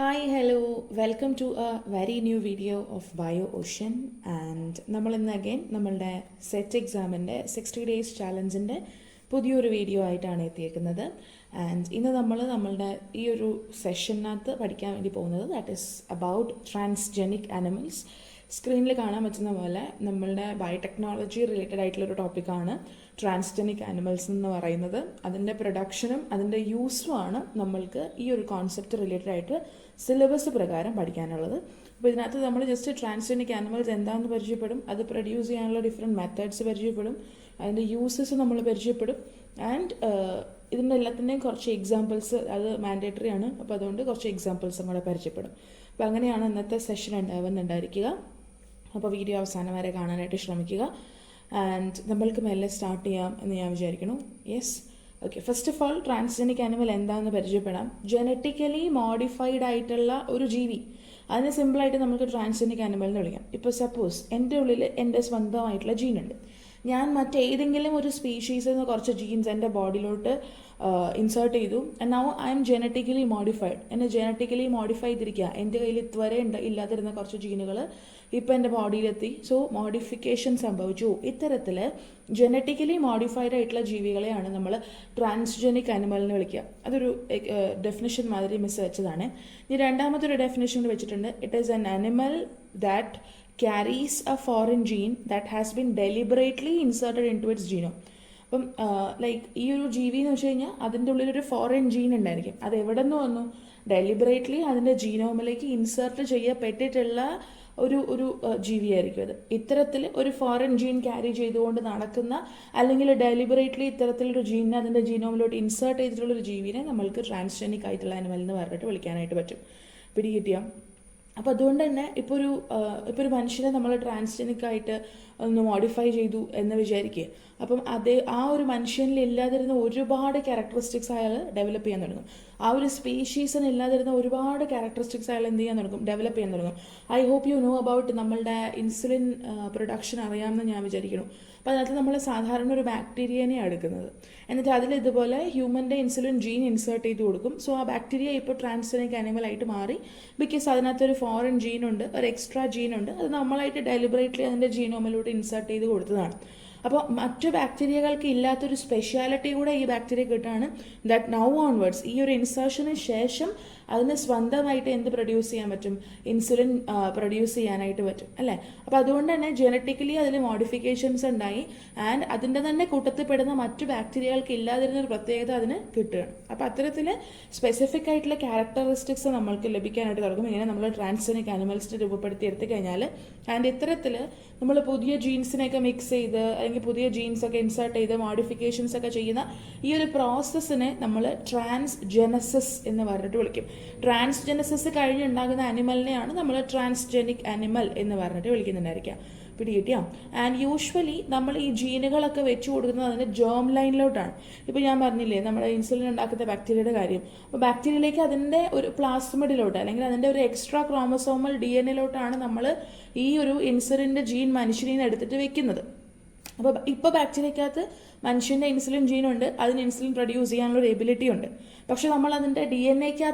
Hi, hello, welcome to a very new video of BioOcean and നമ്മൾ ഇന്ന് again നമ്മളുടെ set എക്സാമിൻ്റെ 60 days ചാലഞ്ചിൻ്റെ പുതിയൊരു വീഡിയോ ആയിട്ടാണ് എത്തിയേക്കുന്നത്. ആൻഡ് ഇന്ന് നമ്മളുടെ ഈ ഒരു സെഷനകത്ത് പഠിക്കാൻ വേണ്ടി പോകുന്നത് that is about transgenic animals. സ്ക്രീനിൽ കാണാൻ പറ്റുന്ന പോലെ നമ്മളുടെ ബയോടെക്നോളജി റിലേറ്റഡ് ആയിട്ടുള്ളൊരു ടോപ്പിക്കാണ് ട്രാൻസ്ജെനിക് ആനിമൽസ് എന്ന് പറയുന്നത്. അതിൻ്റെ പ്രൊഡക്ഷനും അതിൻ്റെ യൂസുമാണ് നമ്മൾക്ക് ഈ ഒരു കോൺസെപ്റ്റ് റിലേറ്റഡ് ആയിട്ട് സിലബസ് പ്രകാരം പഠിക്കാനുള്ളത്. അപ്പോൾ ഇതിനകത്ത് നമ്മൾ ജസ്റ്റ് ട്രാൻസ്ജെനിക് ആനിമൽസ് എന്താണെന്ന് പരിചയപ്പെടും, അത് പ്രൊഡ്യൂസ് ചെയ്യാനുള്ള ഡിഫറെൻറ്റ് മെത്തേഡ്സ് പരിചയപ്പെടും, അതിൻ്റെ യൂസസ് നമ്മൾ പരിചയപ്പെടും. ആൻഡ് ഇതിൻ്റെ എല്ലാത്തിൻ്റെയും കുറച്ച് എക്സാമ്പിൾസ്, അത് മാൻഡേറ്ററി ആണ്, അപ്പോൾ അതുകൊണ്ട് കുറച്ച് എക്സാമ്പിൾസും കൂടെ പരിചയപ്പെടും. അപ്പോൾ അങ്ങനെയാണ് ഇന്നത്തെ സെഷൻ ഉണ്ടായിരിക്കുക. അപ്പോൾ വീഡിയോ അവസാനം വരെ കാണാനായിട്ട് ശ്രമിക്കുക. ആൻഡ് നമ്മൾക്ക് മെല്ലെ സ്റ്റാർട്ട് ചെയ്യാം എന്ന് ഞാൻ വിചാരിക്കുന്നു. Yes, okay. First of all transgenic animal എന്താണെന്ന് പരിചയപ്പെടാം. ജനറ്റിക്കലി മോഡിഫൈഡ് ആയിട്ടുള്ള ഒരു ജീവി, അതിന് സിമ്പിളായിട്ട് നമുക്ക് ട്രാൻസ്ജെനിക് ആനിമൽ എന്ന് വിളിക്കാം. ഇപ്പോൾ സപ്പോസ് എൻ്റെ ഉള്ളിൽ എൻ്റെ സ്വന്തമായിട്ടുള്ള ജീനുണ്ട്. ഞാൻ മറ്റേതെങ്കിലും ഒരു സ്പീഷീസിൽ നിന്ന് കുറച്ച് ജീൻസ് എൻ്റെ ബോഡിയിലോട്ട് ഇൻസേർട്ട് ചെയ്തു. And now I M genetically modified. എന്നെ ജനറ്റിക്കലി മോഡിഫൈ ചെയ്തിരിക്കുക. എൻ്റെ കയ്യിൽ ഇതുവരെ ഇല്ലാതിരുന്ന കുറച്ച് ജീനുകൾ ഇപ്പോൾ എൻ്റെ ബോഡിയിലെത്തി. സോ മോഡിഫിക്കേഷൻ സംഭവിച്ചു. ഇത്തരത്തിൽ ജനറ്റിക്കലി മോഡിഫൈഡ് ആയിട്ടുള്ള ജീവികളെയാണ് നമ്മൾ ട്രാൻസ്ജെനിക് ആനിമൽ എന്ന് വിളിക്കുക. അതൊരു ഡെഫിനിഷൻ മാതിരി മിസ് വെച്ചതാണ്. ഇനി രണ്ടാമതൊരു ഡെഫിനിഷൻ വെച്ചിട്ടുണ്ട്. It is an animal that carries a foreign gene that has been deliberately inserted into its genome. അപ്പം ലൈക്ക് ഈ ഒരു ജീവി എന്ന് വെച്ച് കഴിഞ്ഞാൽ അതിൻ്റെ ഉള്ളിലൊരു ഫോറിൻ ജീൻ ഉണ്ടായിരിക്കും. അത് എവിടെ നിന്ന് വന്നു? ഡെലിബറേറ്റ്ലി അതിൻ്റെ ജീനോമിലേക്ക് ഇൻസേർട്ട് ചെയ്യപ്പെട്ടിട്ടുള്ള ഒരു ജീവിയായിരിക്കും അത്. ഇത്തരത്തിൽ ഒരു ഫോറിൻ ജീൻ ക്യാരി ചെയ്തുകൊണ്ട് നടക്കുന്ന, അല്ലെങ്കിൽ ഡെലിബറേറ്റ്ലി ഇത്തരത്തിലൊരു ജീനിനെ അതിൻ്റെ ജീനോമിലോട്ട് ഇൻസേർട്ട് ചെയ്തിട്ടുള്ളൊരു ജീവിനെ നമ്മൾക്ക് ട്രാൻസ്ജെനിക് ആയിട്ടുള്ള ആനിമൽ എന്ന് പറഞ്ഞിട്ട് വിളിക്കാനായിട്ട് പറ്റും. പിടികിട്ടിയാൽ. അപ്പോൾ അതുകൊണ്ട് തന്നെ ഇപ്പോൾ ഒരു മനുഷ്യനെ നമ്മൾ ട്രാൻസ്ജെനിക് ആയിട്ട് ഒന്ന് മോഡിഫൈ ചെയ്തു എന്ന് വിചാരിക്കുക. അപ്പം ആ ഒരു മനുഷ്യനിൽ ഇല്ലാതിരുന്ന ഒരുപാട് ക്യാരക്ടറിസ്റ്റിക്സ് അയാൾ ഡെവലപ്പ് ചെയ്യാൻ തുടങ്ങും. ആ ഒരു സ്പീഷീസിന് ഇല്ലാതിരുന്ന ഒരുപാട് ക്യാരക്ടറിസ്റ്റിക്സ് അയാൾ എന്ത് ചെയ്യാൻ തുടങ്ങും? ഡെവലപ്പ് ചെയ്യാൻ തുടങ്ങും. I hope you know about നമ്മളുടെ ഇൻസുലിൻ പ്രൊഡക്ഷൻ അറിയാമെന്ന് ഞാൻ വിചാരിക്കുന്നു. അപ്പോൾ അതിനകത്ത് നമ്മൾ സാധാരണ ഒരു ബാക്ടീരിയനെയാണ് എടുക്കുന്നത്. എന്നിട്ട് അതിൽ ഇതുപോലെ ഹ്യൂമൻ്റെ ഇൻസുലിൻ ജീൻ ഇൻസേർട്ട് ചെയ്ത് കൊടുക്കും. സോ ആ ബാക്ടീരിയ ഇപ്പോൾ ട്രാൻസ്ജെനിക് ആനിമലായിട്ട് മാറി. ബിക്കോസ് അതിനകത്തൊരു ഫോറിൻ ജീനുണ്ട്, ഒരു എക്സ്ട്രാ ജീനുണ്ട്. അത് നമ്മളായിട്ട് ഡെലിബറേറ്റ്ലി അതിൻ്റെ ജീനോമിലോട്ട് ഇൻസേർട്ട് ചെയ്ത് കൊടുത്തതാണ്. അപ്പോൾ മറ്റു ബാക്ടീരിയകൾക്ക് ഇല്ലാത്തൊരു സ്പെഷ്യാലിറ്റി കൂടെ ഈ ബാക്ടീരിയ കിട്ടാണ്. ദാറ്റ് നൗ ഓൺവേർഡ്സ് ഈ ഒരു ഇൻസേർഷന് ശേഷം അതിന് സ്വന്തമായിട്ട് എന്ത് പ്രൊഡ്യൂസ് ചെയ്യാൻ പറ്റും? ഇൻസുലിൻ പ്രൊഡ്യൂസ് ചെയ്യാനായിട്ട് പറ്റും, അല്ലേ? അപ്പോൾ അതുകൊണ്ട് തന്നെ ജനറ്റിക്കലി അതിൽ മോഡിഫിക്കേഷൻസ് ഉണ്ടായി. ആൻഡ് അതിൻ്റെ തന്നെ കൂട്ടത്തിൽപ്പെടുന്ന മറ്റു ബാക്ടീരിയകൾക്ക് ഇല്ലാതിരുന്ന ഒരു പ്രത്യേകത അതിന് കിട്ടുകയാണ്. അപ്പോൾ അത്തരത്തിൽ സ്പെസിഫിക് ആയിട്ടുള്ള ക്യാരക്ടറിസ്റ്റിക്സ് നമ്മൾക്ക് ലഭിക്കാനായിട്ട് തുടങ്ങും. ഇങ്ങനെ നമ്മൾ ട്രാൻസ്ജെനിക് ആനിമൽസിനെ രൂപപ്പെടുത്തി എടുത്തു കഴിഞ്ഞാൽ. ആൻഡ് ഇത്തരത്തിൽ നമ്മൾ പുതിയ ജീൻസിനെയൊക്കെ മിക്സ് ചെയ്ത്, അല്ലെങ്കിൽ പുതിയ ജീൻസൊക്കെ ഇൻസേർട്ട് ചെയ്ത് മോഡിഫിക്കേഷൻസ് ഒക്കെ ചെയ്യുന്ന ഈ ഒരു പ്രോസസ്സിനെ നമ്മൾ ട്രാൻസ്ജെനസിസ് എന്ന് പറഞ്ഞിട്ട് വിളിക്കും. ട്രാൻസ്ജെനസിസ് കഴിഞ്ഞുണ്ടാകുന്ന ആനിമലിനെയാണ് നമ്മൾ ട്രാൻസ്ജെനിക് ആനിമൽ എന്ന് പറഞ്ഞിട്ട് വിളിക്കുന്നുണ്ടായിരിക്കുക. പിടികിട്ടിയാ? ആൻഡ് യൂഷ്വലി നമ്മൾ ഈ ജീനുകളൊക്കെ വെച്ച് കൊടുക്കുന്നത് അതിൻ്റെ ജേം ലൈനിലോട്ടാണ്. ഇപ്പോൾ ഞാൻ പറഞ്ഞില്ലേ നമ്മുടെ ഇൻസുലിൻ ഉണ്ടാക്കുന്ന ബാക്ടീരിയയുടെ കാര്യം. അപ്പോൾ ബാക്ടീരിയയിലേക്ക് അതിൻ്റെ ഒരു പ്ലാസ്മിഡിലോട്ട്, അല്ലെങ്കിൽ അതിൻ്റെ ഒരു എക്സ്ട്രാ ക്രോമസോമൽ DNA നമ്മൾ ഈ ഒരു ഇൻസുലിൻ്റെ ജീൻ മനുഷ്യനിൽ നിന്ന് എടുത്തിട്ട് വെക്കുന്നത്. അപ്പോൾ ഇപ്പോൾ ബാക്ടീരിയക്കകത്ത് മനുഷ്യൻ്റെ ഇൻസുലിൻ ജീനുണ്ട്, അതിന് ഇൻസുലിൻ പ്രൊഡ്യൂസ് ചെയ്യാനുള്ള ഒരു എബിലിറ്റി ഉണ്ട്. പക്ഷെ നമ്മൾ അതിൻ്റെ DNA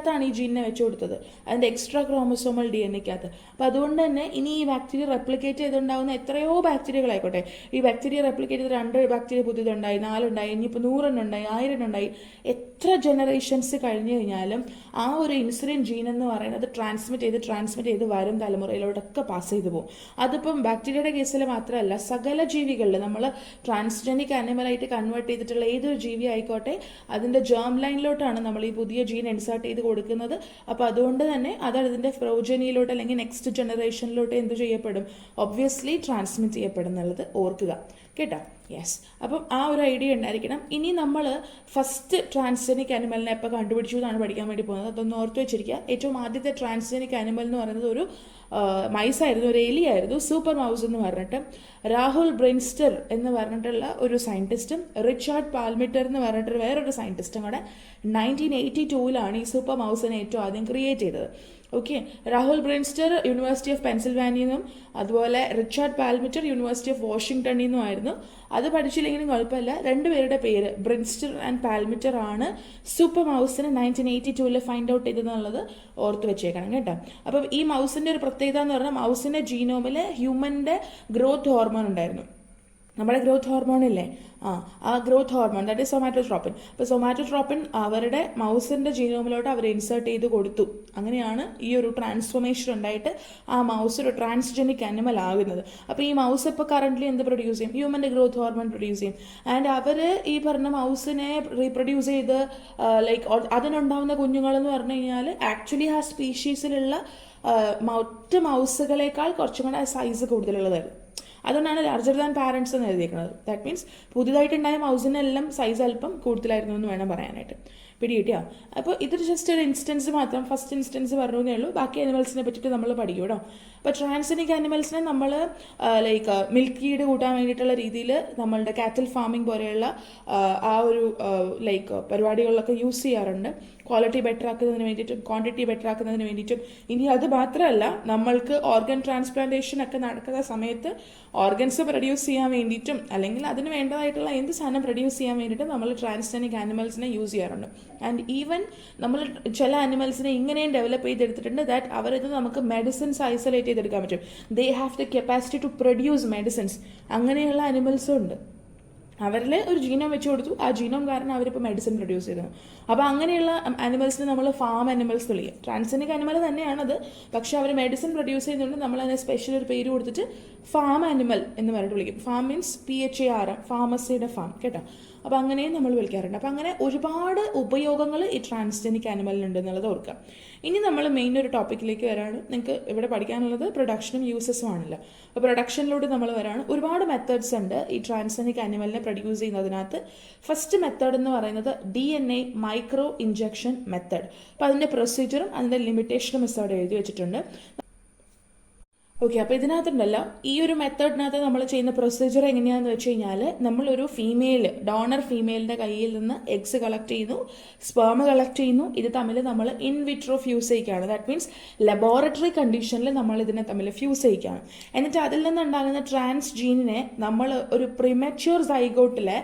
ഈ ജീനിനെ വെച്ച് കൊടുത്തത്, അതിൻ്റെ എക്സ്ട്രാ ക്രോമസോമൽ DNA. അപ്പോൾ അതുകൊണ്ട് തന്നെ ഇനി ഈ ബാക്ടീരിയ റെപ്ലിക്കേറ്റ് ചെയ്തുണ്ടാകുന്ന എത്രയോ ബാക്ടീരിയകളായിക്കോട്ടെ, ഈ ബാക്ടീരിയ റെപ്ലിക്കേറ്റ് ചെയ്ത് 2 ബാക്ടീരിയ പുതിയതുണ്ടായി, 4 ഉണ്ടായി, ഇനിയിപ്പോൾ 100 ഉണ്ടായി, 1000 ഉണ്ടായി, എത്ര ജനറേഷൻസ് കഴിഞ്ഞു കഴിഞ്ഞാലും ആ ഒരു ഇൻസുലിൻ ജീൻ എന്ന് പറയുന്നത് ട്രാൻസ്മിറ്റ് ചെയ്ത് വരും തലമുറയിലോട്ടൊക്കെ പാസ് ചെയ്തു പോകും. അതിപ്പം ബാക്ടീരിയയുടെ കേസിൽ മാത്രമല്ല, സകല ജീവികളിൽ നമ്മൾ ട്രാൻസ്ജെനിക് ആനിമലായിട്ട് കൺവേർട്ട് ചെയ്തിട്ടുള്ള ഏതൊരു ജീവി ആയിക്കോട്ടെ, അതിൻ്റെ ജേം ലൈനിലോട്ടാണ് നമ്മൾ ഈ പുതിയ ജീൻ ഇൻസേർട്ട് ചെയ്ത് കൊടുക്കുന്നത്. അപ്പോൾ അതുകൊണ്ട് തന്നെ അത് അതിൻ്റെ പ്രോജനിയിലോട്ട്, അല്ലെങ്കിൽ നെക്സ്റ്റ് ജനറേഷനിലോട്ട് എന്ത് ചെയ്യപ്പെടും? ഒബ്വിയസ്ലി ട്രാൻസ്മിറ്റ് ചെയ്യപ്പെടും എന്നുള്ളത് ഓർക്കുക കേട്ടോ. യെസ്, അപ്പം ആ ഒരു ഐഡിയ ഉണ്ടായിരിക്കണം. ഇനി നമ്മൾ ഫസ്റ്റ് ട്രാൻസ്ജെനിക് ആനിമലിനെ എപ്പോൾ കണ്ടുപിടിച്ചു എന്നാണ് പഠിക്കാൻ വേണ്ടി പോകുന്നത്. അതൊന്ന് ഓർത്ത് വെച്ചിരിക്കുക. ഏറ്റവും ആദ്യത്തെ ട്രാൻസ്ജെനിക് ആനിമൽ എന്ന് പറയുന്നത് ഒരു മൈസായിരുന്നു, ഒരു എലിയായിരുന്നു, സൂപ്പർ മൗസ് എന്ന് പറഞ്ഞിട്ട്. രാഹുൽ ബ്രിൻസ്റ്റർ എന്ന് പറഞ്ഞിട്ടുള്ള ഒരു സയൻറ്റിസ്റ്റും റിച്ചാർഡ് പാൽമിറ്റർ എന്ന് പറഞ്ഞിട്ടൊരു വേറൊരു സയൻറ്റിസ്റ്റും കൂടെ 1982 ഈ സൂപ്പർ മൗസിനെ ഏറ്റവും ആദ്യം ക്രിയേറ്റ് ചെയ്തത്. ഓക്കെ, രാഹുൽ ബ്രിൻസ്റ്റർ യൂണിവേഴ്സിറ്റി ഓഫ് പെൻസിൽവാനിയെന്നും അതുപോലെ റിച്ചാർഡ് പാൽമിറ്റർ യൂണിവേഴ്സിറ്റി ഓഫ് വാഷിംഗ്ടണിൽ നിന്നും ആയിരുന്നു. അത് പഠിച്ചില്ലെങ്കിലും കുഴപ്പമില്ല. രണ്ടുപേരുടെ പേര് ബ്രിൻസ്റ്റർ ആൻഡ് പാൽമിറ്റർ ആണ് സൂപ്പർ മൗസിന് 1982 ഫൈൻഡ് ഔട്ട് ചെയ്തെന്നുള്ളത് ഓർത്ത് വെച്ചേക്കണം കേട്ടോ. അപ്പം ഈ മൗസിന്റെ ഒരു പ്രത്യേകത എന്ന് പറഞ്ഞാൽ മൗസിന്റെ ജീനോമിൽ ഹ്യൂമന്റെ ഗ്രോത്ത് ഹോർമോൺ ഉണ്ടായിരുന്നു. നമ്മുടെ ഗ്രോത്ത് ഹോർമോൺ ഇല്ലേ, ആ growth hormone that is somatotropin. അപ്പോൾ സൊമാറ്റോട്രോപ്പിൻ അവരുടെ മൗസിന്റെ ജീനോമിലോട്ട് അവർ ഇൻസേർട്ട് ചെയ്ത് കൊടുത്തു. അങ്ങനെയാണ് ഈ ഒരു ട്രാൻസ്ഫോർമേഷൻ ഉണ്ടായിട്ട് ആ മൗസ് ഒരു ട്രാൻസ്ജെനിക് അനിമൽ ആകുന്നത്. അപ്പോൾ ഈ മൗസ് ഇപ്പോൾ കറന്റ് എന്ത് പ്രൊഡ്യൂസ് ചെയ്യും? ഹ്യൂമന്റെ ഗ്രോത്ത് ഹോർമോൺ പ്രൊഡ്യൂസ് ചെയ്യും. ആൻഡ് അവർ ഈ പറഞ്ഞ മൗസിനെ റീപ്രൊഡ്യൂസ് ചെയ്ത് അതിനുണ്ടാവുന്ന കുഞ്ഞുങ്ങൾ എന്ന് പറഞ്ഞു കഴിഞ്ഞാൽ ആക്ച്വലി ആ സ്പീഷീസിലുള്ള മറ്റ് മൗസുകളേക്കാൾ കുറച്ചും കൂടെ സൈസ് കൂടുതലുള്ളതായിരുന്നു. അതുകൊണ്ടാണ് ലാർജർ ദാൻ പാരൻസ് എന്ന് എഴുതിയിരിക്കുന്നത്. ദാറ്റ് മീൻസ് പുതുതായിട്ടുണ്ടായ മൗസിനെല്ലാം സൈസ് അല്പം കൂടുതലായിരുന്നു എന്ന് വേണം പറയാനായിട്ട്. പിടികിട്ടിയോ? അപ്പോൾ ഇതൊരു ജസ്റ്റ് ഒരു ഇൻസ്റ്റൻസ് മാത്രം, ഫസ്റ്റ് ഇൻസ്റ്റൻസ് പറഞ്ഞേ ഉള്ളൂ. ബാക്കി അനിമൽസിനെ പറ്റിയിട്ട് നമ്മൾ പഠിക്കും കേട്ടോ. അപ്പോൾ ട്രാൻസ്ജെനിക് അനിമൽസിനെ നമ്മൾ മിൽക്ക് ഈഡ് കൂട്ടാൻ വേണ്ടിയിട്ടുള്ള രീതിയിൽ നമ്മളുടെ കാറ്റൽ ഫാമിംഗ് പോലെയുള്ള ആ ഒരു പരിപാടികളിലൊക്കെ യൂസ് ചെയ്യാറുണ്ട്. ക്വാളിറ്റി ബെറ്റർ ആക്കുന്നതിന് വേണ്ടിയിട്ടും ക്വാണ്ടിറ്റി ബെറ്റർ ആക്കുന്നതിന് വേണ്ടിയിട്ടും. ഇനി അത് മാത്രമല്ല, നമ്മൾക്ക് ഓർഗൻ ട്രാൻസ്പ്ലാന്റേഷൻ ഒക്കെ നടക്കുന്ന സമയത്ത് ഓർഗൻസ് പ്രൊഡ്യൂസ് ചെയ്യാൻ വേണ്ടിയിട്ടും അല്ലെങ്കിൽ അതിന് വേണ്ടതായിട്ടുള്ള എന്ത് സാധനം പ്രൊഡ്യൂസ് ചെയ്യാൻ വേണ്ടിയിട്ടും നമ്മൾ ട്രാൻസ്ജെനിക് ആനിമൽസിനെ യൂസ് ചെയ്യാറുണ്ട്. ആൻഡ് ഈവൻ നമ്മൾ ചില ആനിമൽസിനെ ഇങ്ങനെയും ഡെവലപ്പ് ചെയ്തെടുത്തിട്ടുണ്ട് ദാറ്റ് അവരിത് നമുക്ക് മെഡിസിൻസ് ഐസൊലേറ്റ് ചെയ്തെടുക്കാൻ പറ്റും. They have the capacity to produce medicines. അങ്ങനെയുള്ള അനിമൽസും ഉണ്ട്. അവരിൽ ഒരു ജീനോം വെച്ച് കൊടുത്തു, ആ ജീനോം കാരണം അവരിപ്പോൾ മെഡിസിൻ പ്രൊഡ്യൂസ് ചെയ്തത്. അപ്പോൾ അങ്ങനെയുള്ള അനിമൽസിനെ നമ്മൾ ഫാം അനിമൽസ് വിളിക്കും. ട്രാൻസ്ജെനിക് അനിമൽ തന്നെയാണത്, പക്ഷെ അവർ മെഡിസിൻ പ്രൊഡ്യൂസ് ചെയ്യുന്നുണ്ട്. നമ്മൾ അതിന് സ്പെഷ്യൽ ഒരു പേര് കൊടുത്തിട്ട് ഫാം അനിമൽ എന്ന് പറഞ്ഞിട്ട് വിളിക്കും. ഫാം മീൻസ് PHAR, ഫാർമസിയുടെ ഫാം കേട്ടോ. അപ്പോൾ അങ്ങനെയും നമ്മൾ വിളിക്കാറുണ്ട്. അപ്പോൾ അങ്ങനെ ഒരുപാട് ഉപയോഗങ്ങൾ ഈ ട്രാൻസ്ജെനിക് അനിമലിനുണ്ട് എന്നുള്ളത് ഓർക്കുക. ഇനി നമ്മൾ മെയിൻ ഒരു ടോപ്പിക്കിലേക്ക് വരാണ്. നിങ്ങൾക്ക് ഇവിടെ പഠിക്കാനുള്ളത് പ്രൊഡക്ഷനും യൂസസും ആണല്ലോ. അപ്പോൾ പ്രൊഡക്ഷനിലൂടെ നമ്മൾ വരാണ്. ഒരുപാട് മെത്തേഡ്സ് ഉണ്ട് ഈ ട്രാൻസ്ജെനിക് അനിമലിനെ പ്രൊഡ്യൂസ് ചെയ്യുന്നതിനകത്ത്. ഫസ്റ്റ് മെത്തേഡ് എന്ന് പറയുന്നത് DNA മൈക്രോ ഇഞ്ചക്ഷൻ മെത്തേഡ്. അപ്പോൾ അതിൻ്റെ പ്രൊസീജിയറും അതിൻ്റെ ലിമിറ്റേഷനും മെത്തേഡ് എഴുതി വെച്ചിട്ടുണ്ട്. ഓക്കെ, അപ്പോൾ ഇതിനകത്തുണ്ടല്ലോ ഈ ഒരു മെത്തേഡിനകത്ത് നമ്മൾ ചെയ്യുന്ന പ്രൊസീജിയർ എങ്ങനെയാണെന്ന് വെച്ച് കഴിഞ്ഞാൽ, നമ്മളൊരു ഡോണർ ഫീമെയിലിൻ്റെ കയ്യിൽ നിന്ന് എഗ്സ് കളക്ട് ചെയ്യുന്നു, സ്പേം കളക്ട് ചെയ്യുന്നു. ഇത് തമ്മിൽ നമ്മൾ ഇൻ വിട്രോ ഫ്യൂസ് ചെയ്യിക്കുകയാണ്. ദാറ്റ് മീൻസ് ലബോറട്ടറി കണ്ടീഷനിൽ നമ്മൾ ഇതിനെ തമ്മിൽ ഫ്യൂസ് ചെയ്യിക്കുകയാണ്. എന്നിട്ട് അതിൽ നിന്നുണ്ടാകുന്ന ട്രാൻസ് ജീനിനെ നമ്മൾ ഒരു പ്രിമച്യൂർ സൈഗോട്ടിലെ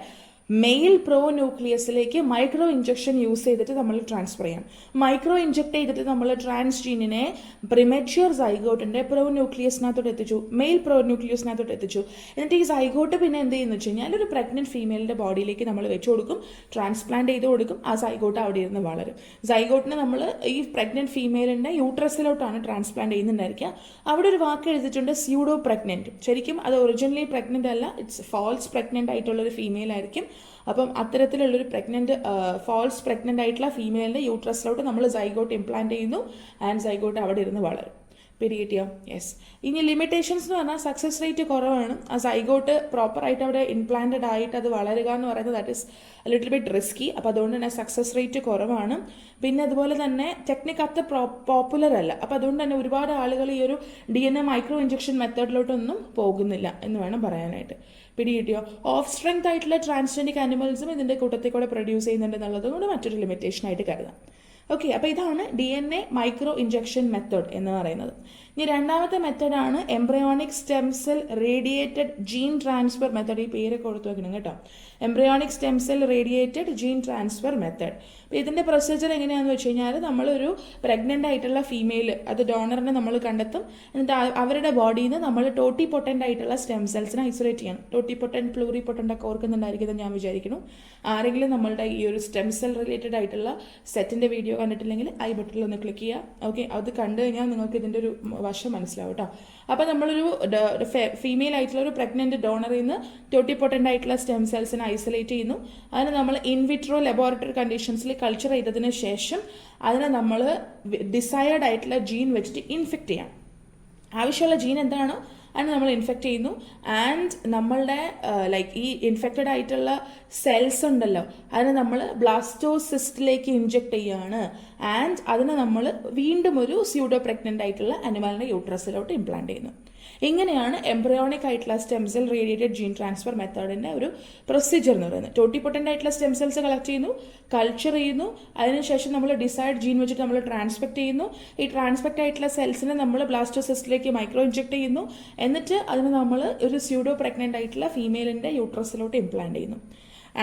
മെയിൽ പ്രോ ന്യൂക്ലിയസിലേക്ക് മൈക്രോ ഇഞ്ചക്ഷൻ യൂസ് ചെയ്തിട്ട് നമ്മൾ ട്രാൻസ്ഫർ ചെയ്യാം. മൈക്രോ ഇഞ്ചക്ട് ചെയ്തിട്ട് നമ്മൾ ട്രാൻസ്ജീനിനെ പ്രിമച്യൂർ സൈഗോട്ടിന്റെ പ്രോ ന്യൂക്ലിയസിനകത്തോട്ട് എത്തിച്ചു, മെയിൽ പ്രോ ന്യൂക്ലിയസിനകത്തോട്ട് എത്തിച്ചു. എന്നിട്ട് ഈ സൈഗോട്ട് പിന്നെ എന്ത് ചെയ്യുന്നു വെച്ച് കഴിഞ്ഞാൽ ഒരു പ്രഗ്നന്റ് ഫീമെയിലിന്റെ ബോഡിയിലേക്ക് നമ്മൾ വെച്ചു കൊടുക്കും, ട്രാൻസ്പ്ലാന്റ് ചെയ്ത് കൊടുക്കും. ആ സൈഗോട്ട് അവിടെ ഇരുന്ന് വളരും. സൈഗോട്ടിനെ നമ്മൾ ഈ പ്രഗ്നന്റ് ഫീമെയിലിന്റെ യൂട്രസിലോട്ടാണ് ട്രാൻസ്പ്ലാന്റ് ചെയ്യുന്നുണ്ടായിരിക്കുക. അവിടെ ഒരു വാക്ക് എഴുതിയിട്ടുണ്ട് സ്യൂഡോ പ്രഗ്നന്റ്. ശരിക്കും അത് ഒറിജിനലി പ്രഗ്നന്റ് അല്ല, ഇറ്റ്സ് ഫാൾസ് പ്രഗ്നന്റ് ആയിട്ടുള്ള ഒരു ഫീമെയിൽ ആയിരിക്കും. അപ്പം അത്തരത്തിലുള്ളൊരു ഫാൾസ് പ്രഗ്നന്റ് ആയിട്ടുള്ള ഫീമെയിലിന്റെ യൂട്രസിലോട്ട് നമ്മൾ സൈഗോട്ട് ഇംപ്ലാന്റ് ചെയ്യുന്നു. ആൻഡ് സൈഗോട്ട് അവിടെ ഇരുന്ന് വളരും. പിടികിട്ടിയോ? യെസ്. ഇനി ലിമിറ്റേഷൻസ് എന്ന് പറഞ്ഞാൽ സക്സസ് റേറ്റ് കുറവാണ്. ആ സൈഗോട്ട് പ്രോപ്പറായിട്ട് അവിടെ ഇംപ്ലാന്റഡ് ആയിട്ട് അത് വളരുക എന്ന് പറയുന്നത് that is little bit risky. അപ്പോൾ അതുകൊണ്ട് തന്നെ സക്സസ് റേറ്റ് കുറവാണ്. പിന്നെ അതുപോലെ തന്നെ ടെക്നിക്ക് അത്ര പോപ്പുലർ അല്ല. അപ്പോൾ അതുകൊണ്ട് തന്നെ ഒരുപാട് ആളുകൾ ഈ ഒരു DNA മൈക്രോ ഇഞ്ചക്ഷൻ മെത്തേഡിലോട്ടൊന്നും പോകുന്നില്ല എന്ന് വേണം പറയാനായിട്ട്. പിടികിട്ടിയോ? ഓഫ് സ്ട്രെങ്ത് ആയിട്ടുള്ള ട്രാൻസ്ജെനിക് അനിമൽസും ഇതിൻ്റെ കൂട്ടത്തിൽ കൂടെ പ്രൊഡ്യൂസ് ചെയ്യുന്നുണ്ട് എന്നുള്ളത് കൊണ്ട് മറ്റൊരു ലിമിറ്റേഷൻ ആയിട്ട് കരുതാം. ഓക്കെ, അപ്പോൾ ഇതാണ് DNA മൈക്രോ ഇഞ്ചക്ഷൻ മെത്തേഡ് എന്ന് പറയുന്നത്. ഇനി രണ്ടാമത്തെ മെത്തേഡാണ് embryonic stem cell radiated gene transfer method. ഈ പേര് കൊടുത്തു വെക്കണം കേട്ടോ. Embryonic stem cell radiated gene transfer method. അപ്പോൾ ഇതിൻ്റെ പ്രൊസീജിയർ എങ്ങനെയാണെന്ന് വെച്ച് കഴിഞ്ഞാൽ, നമ്മളൊരു പ്രഗ്നൻ്റ് ആയിട്ടുള്ള ഫീമെയിൽ അത് ഡോണറിനെ നമ്മൾ കണ്ടെത്തും. എന്നിട്ട് അവരുടെ ബോഡിയിൽ നിന്ന് നമ്മൾ ടോട്ടി പൊട്ടൻ്റ് ആയിട്ടുള്ള സ്റ്റെം സെൽസിനെ ഐസൊലേറ്റ് ചെയ്യണം. ടോട്ടി പൊട്ടൻ്റ്, പ്ലൂറി പൊട്ടൻ്റ് ഒക്കെ ഓർക്കുന്നുണ്ടായിരിക്കുന്നത് ഞാൻ വിചാരിക്കുന്നു. ആരെങ്കിലും നമ്മളുടെ ഈ ഒരു സ്റ്റെം സെൽ റിലേറ്റഡ് ആയിട്ടുള്ള സെറ്റിൻ്റെ വീഡിയോ കണ്ടിട്ടില്ലെങ്കിൽ ഐ ബട്ടണിൽ ഒന്ന് ക്ലിക്ക് ചെയ്യുക. ഓക്കെ, അത് കണ്ടു കഴിഞ്ഞാൽ നിങ്ങൾക്ക് ഇതിൻ്റെ ഒരു വശം മനസ്സിലാവും കേട്ടോ. അപ്പോൾ നമ്മളൊരു ഫീമെയിൽ ആയിട്ടുള്ള ഒരു പ്രഗ്നന്റ് ഡോണറിൽ നിന്ന് ടോട്ടി പൊട്ടൻ്റ് ആയിട്ടുള്ള സ്റ്റെം സെൽസിനെ ഐസൊലേറ്റ് ചെയ്യുന്നു. അതിന് നമ്മൾ ഇൻവിട്രോ ലബോറട്ടറി കണ്ടീഷൻസിൽ കൾച്ചർ ചെയ്തതിന് ശേഷം അതിനെ നമ്മൾ ഡിസൈർഡ് ആയിട്ടുള്ള ജീൻ വെച്ചിട്ട് ഇൻഫെക്റ്റ് ചെയ്യാം. ആവശ്യമുള്ള ജീൻ എന്താണോ അതിന് നമ്മൾ ഇൻഫെക്റ്റ് ചെയ്യുന്നു. ആൻഡ് നമ്മളുടെ ഈ ഇൻഫെക്റ്റഡ് ആയിട്ടുള്ള സെൽസ് ഉണ്ടല്ലോ അതിനെ നമ്മൾ ബ്ലാസ്റ്റോസിസ്റ്റിലേക്ക് ഇൻജെക്ട് ചെയ്യുകയാണ്. ആൻഡ് അതിനെ നമ്മൾ വീണ്ടും ഒരു സ്യൂഡോ പ്രഗ്നൻ്റ് ആയിട്ടുള്ള അനിമലിൻ്റെ യൂട്രസിലോട്ട് ഇംപ്ലാന്റ് ചെയ്യുന്നു. ഇങ്ങനെയാണ് എംബ്രിയോണിക് ആയിട്ടുള്ള stem cell radiated gene transfer മെത്തേഡിൻ്റെ ഒരു പ്രൊസീജിയർ എന്ന് പറയുന്നത്. ടോട്ടിപ്പൊട്ടൻ്റ് ആയിട്ടുള്ള സ്റ്റെം സെൽസ് കളക്ട് ചെയ്യുന്നു, കൾച്ചർ ചെയ്യുന്നു, അതിനുശേഷം നമ്മൾ ഡിസൈഡ് ജീൻ വെച്ചിട്ട് നമ്മൾ ട്രാൻസ്പെക്ട് ചെയ്യുന്നു. ഈ ട്രാൻസ്പെക്ട് ആയിട്ടുള്ള സെൽസിനെ നമ്മൾ ബ്ലാസ്റ്റോസിസ്റ്റിലേക്ക് മൈക്രോ ഇഞ്ചെക്ട് ചെയ്യുന്നു. എന്നിട്ട് അതിന് നമ്മൾ ഒരു സ്യൂഡോ പ്രഗ്നൻ്റ് ആയിട്ടുള്ള ഫീമെയിലിൻ്റെ യൂട്രസിലോട്ട് ഇംപ്ലാന്റ് ചെയ്യുന്നു.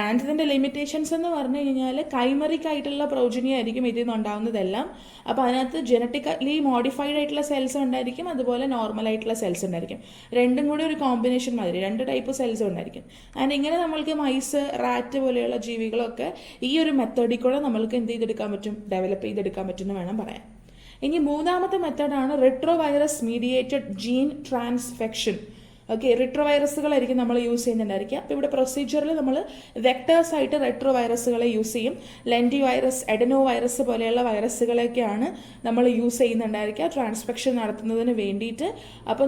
ആൻഡ് ഇതിൻ്റെ ലിമിറ്റേഷൻസ് എന്ന് പറഞ്ഞു കഴിഞ്ഞാൽ കൈമറിക് ആയിട്ടുള്ള പ്രോജനി ആയിരിക്കും ഇതിൽ നിന്ന് ഉണ്ടാകുന്നതെല്ലാം. അപ്പോൾ അതിനകത്ത് ജനറ്റിക്കലി മോഡിഫൈഡ് ആയിട്ടുള്ള സെൽസ് ഉണ്ടായിരിക്കും, അതുപോലെ നോർമൽ ആയിട്ടുള്ള സെൽസ് ഉണ്ടായിരിക്കും. രണ്ടും കൂടി ഒരു കോമ്പിനേഷൻ മാതിരി 2 ടൈപ്പ് സെൽസ് ഉണ്ടായിരിക്കും. ആൻഡ് ഇങ്ങനെ നമ്മൾക്ക് മൈസ്, റാറ്റ് പോലെയുള്ള ജീവികളൊക്കെ ഈ ഒരു മെത്തേഡിൽ കൂടെ നമ്മൾക്ക് എന്ത് ചെയ്തെടുക്കാൻ പറ്റും, ഡെവലപ്പ് ചെയ്തെടുക്കാൻ പറ്റും എന്ന് വേണം പറയാൻ. ഇനി മൂന്നാമത്തെ മെത്തേഡാണ് retro virus mediated gene transfection. Okay, retro വൈറസുകളായിരിക്കും നമ്മൾ യൂസ് ചെയ്യുന്നുണ്ടായിരിക്കുക. അപ്പോൾ ഇവിടെ പ്രൊസീജിയറിൽ നമ്മൾ വെക്ടേഴ്സ് ആയിട്ട് റിട്രോ വൈറസുകളെ യൂസ് ചെയ്യും. ലെൻഡി വൈറസ്, എഡനോ വൈറസ് പോലെയുള്ള വൈറസുകളൊക്കെയാണ് നമ്മൾ യൂസ് ചെയ്യുന്നുണ്ടായിരിക്കുക ട്രാൻസ്ഫെക്ഷൻ നടത്തുന്നതിന് വേണ്ടിയിട്ട്. അപ്പോൾ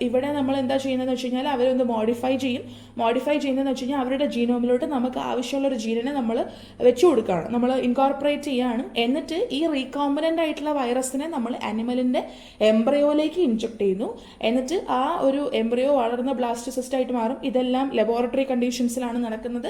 ഇവിടെ നമ്മൾ എന്താ ചെയ്യുന്നതെന്ന് വെച്ച് കഴിഞ്ഞാൽ അവരൊന്ന് മോഡിഫൈ ചെയ്യും. മോഡിഫൈ ചെയ്യുന്നതെന്ന് വെച്ച് കഴിഞ്ഞാൽ അവരുടെ ജീനോമിലോട്ട് നമുക്ക് ആവശ്യമുള്ള ഒരു ജീനിനെ നമ്മൾ വെച്ചു കൊടുക്കുകയാണ്, നമ്മൾ ഇൻകോർപ്പറേറ്റ് ചെയ്യുകയാണ്. എന്നിട്ട് ഈ റീകോമ്പനൻ്റ് ആയിട്ടുള്ള വൈറസിനെ നമ്മൾ അനിമലിൻ്റെ എംബ്രയോയിലേക്ക് ഇൻജെക്ട് ചെയ്യുന്നു. എന്നിട്ട് ആ ഒരു എംബ്രയോ വളർന്ന ബ്ലാസ്റ്റോസിസ്റ്റ് ആയിട്ട് മാറും. ഇതെല്ലാം ലബോറട്ടറി കണ്ടീഷൻസിലാണ് നടക്കുന്നത്.